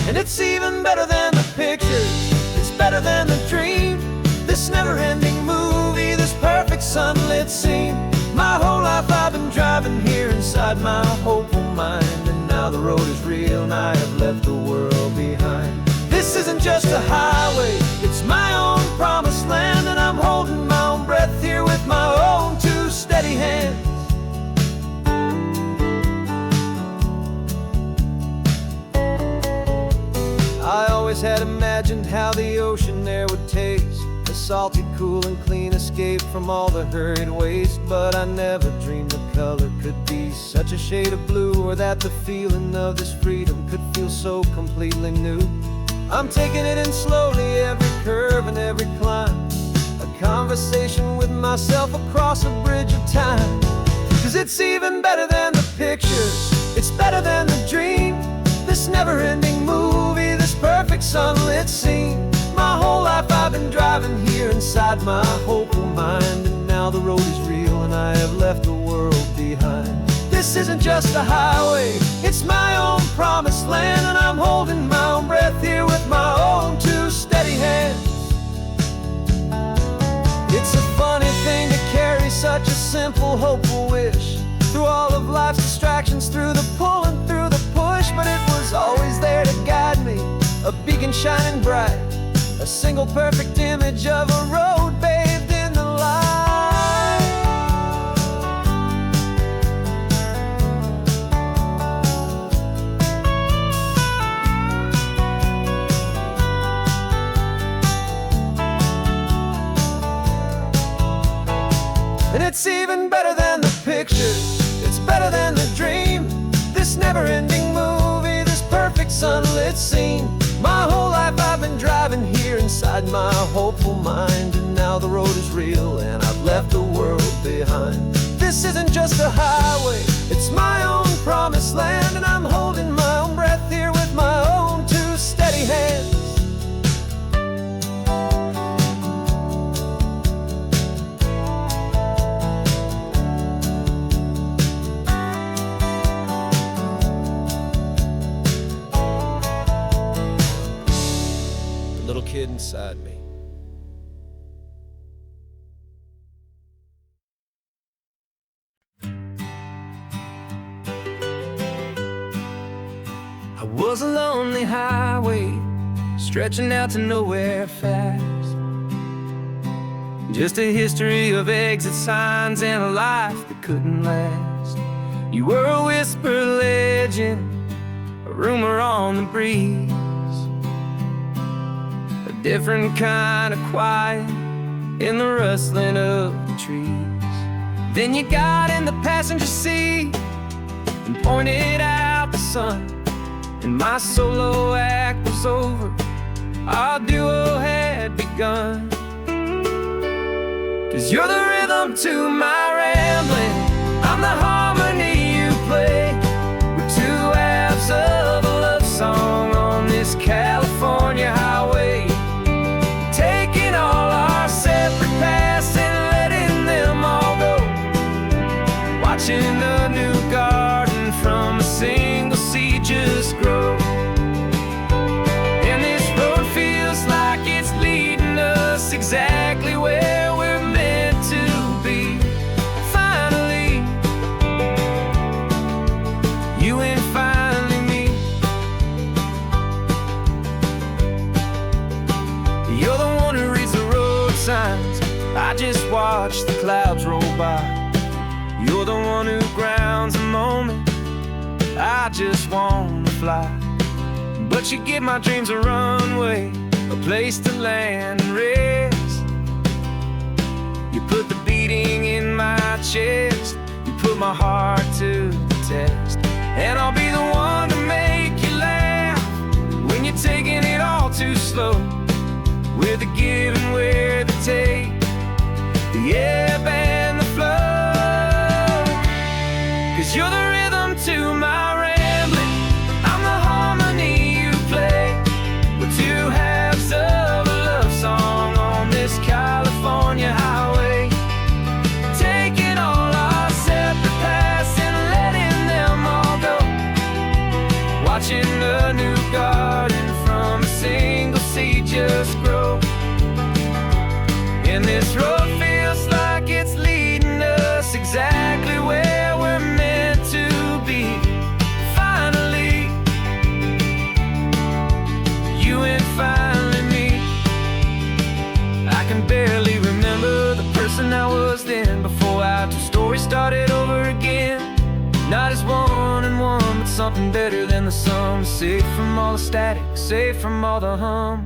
And it's even better than the pictures, it's better than the dream. This never-ending movie, this perfect sunlit scene. My whole life I've been driving here inside my hopeful mind, and now the road is real and I have left the world behind. This isn't just a highway, it's my own promised land, and I'm holding my own breath here with my own 2 steady hands. I always had imagined how the ocean there would taste, a salty, cool and clean escape from all the hurried waste. But I never dreamed the color could be such a shade of blue, or that the feeling of this freedom could feel so completely new. I'm taking it in slowly, every curve and every climb, a conversation with myself across a bridge of time. 'Cause it's even better than the pictures, it's better than the dream. This never-ending movie, this perfect sunlit scene. My whole life I've been driving here inside my hopeful mind, and now the road is real and I have left the world behind. This isn't just a highway, it's my own promised land, and I'm holding my own breath here with my own 2 steady hands. It's a funny thing to carry such a simple, hopeful wish through all of life's distractions, through the pull and through the push. But it was always there to guide me, a beacon shining bright, a single perfect image of a road bathed in the light. And it's even better than the pictures, it's better than the dream. This never-ending movie, this perfect sunlit scene. My whole life I've been driving here inside my hopeful mind, and now the road is real and I've left the world behind. This isn't just a highway, it's my own promised land, and I'm holding my own breath here with my own 2 steady hands. Little kid inside me. was a lonely highway stretching out to nowhere fast. Just a history of exit signs and a life that couldn't last. You were a whisper legend, a rumor on the breeze, a different kind of quiet in the rustling of the trees. Then you got in the passenger seat and pointed out the sun, and my solo act was over, our duo had begun. 'Cause you're the rhythm to my rambling, I'm the harmony you play. We're two halves of a love song on this California highway, taking all our separate paths and letting them all go, watching a new garden from a single seed just grow. And this road feels like it's leading us exactly where we're to be. Finally, you and finally me. You're the one who reads the road signs, I just watch the clouds roll by. You're the one who grounds a moment, I just wanna fly. But you give my dreams a runway, a place to land and rest. You put the beating in my chest, you put my heart to the test. And I'll be the one to make you laugh when you're taking it all too slow. We're the give and we're the take, the ebb and the flow. 'Cause you're the rhythm to my rambling, I'm the harmony you play. We're two halves of a love song on this California highway, taking all our separate paths and letting them all go, watching a new garden from a single seed just grow. And this road feels like it's leading us exactly where we're meant to be. Finally, you and finally me. I can barely remember the person I was then, before our two stories started over again. Not as one and one, but something better than the sum. Safe from all the static, safe from all the hum.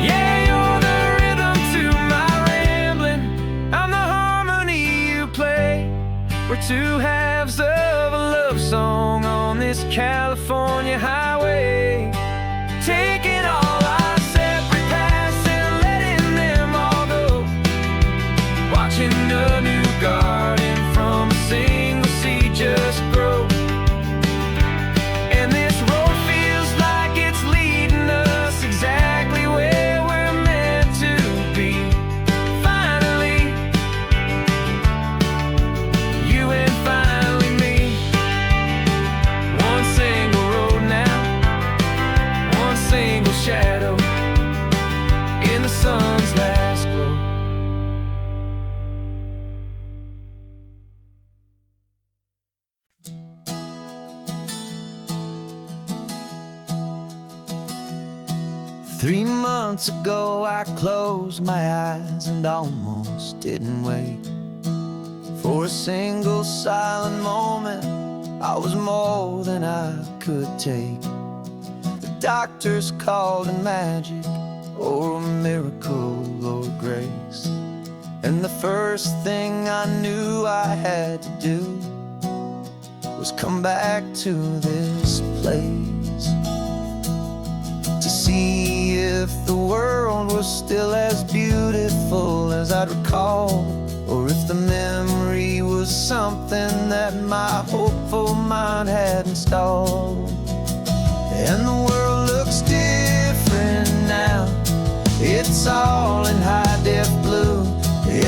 Yeah, you're the rhythm to my rambling, I'm the harmony you play. We're two halves of a love song on this California highway, taking all our separate paths and letting them all go, watching a new garden from a single seed just grow. And this road feels like it's leading us exactly where we're meant to be. Finally, you and finally me. One single road now, one single shadow in the sun's last glow. Three months ago I closed my eyes and almost didn't wait for a single silent moment. I was more than I could take. The doctors called it magic, or a miracle, or grace. And the first thing I knew I had to do was come back to this place, to see if the world was still as beautiful as I'd recall, or if the memory was something that my hopeful mind had installed. And the world looks different now, it's all in high-def blue.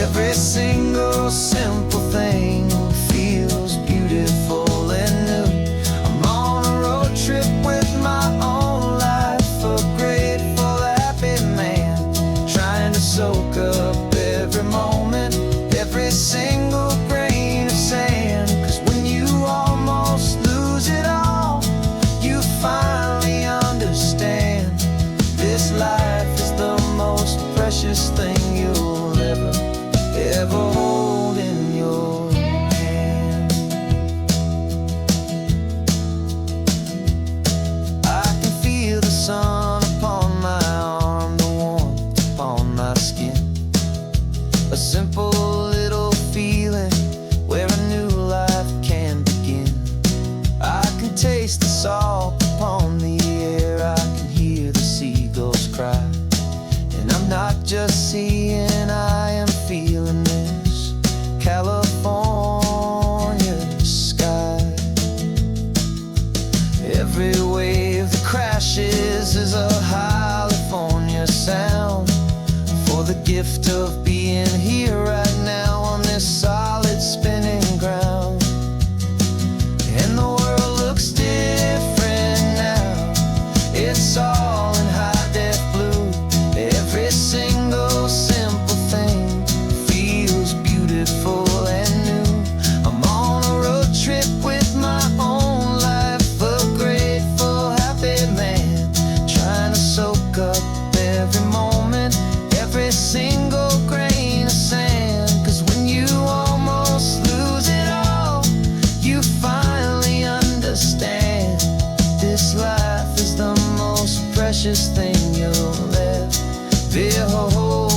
Every single simple thing feels beautiful and new. I'm on a road trip with my own life, a grateful, happy man. precious thing you'll ever hold in your hand. I can feel the sun upon my arm, the warmth upon my skin. A simple little feeling where a new life can begin. I can taste the salt upon the air, I can hear the seagulls cry. And I'm not just seeing, I am feeling this California sky. Every wave that crashes is a California sound, for the gift of being here right now on this solid spinning ground. And the world looks different now, it's all in high def blue. Every single simple thing feels beautiful and new. I'm on a road trip with my own life, a grateful, happy man, trying to soak up every moment, every single grain of sand. 'Cause when you almost lose it all, you finally understand this life is the most precious thing you'll ever hold.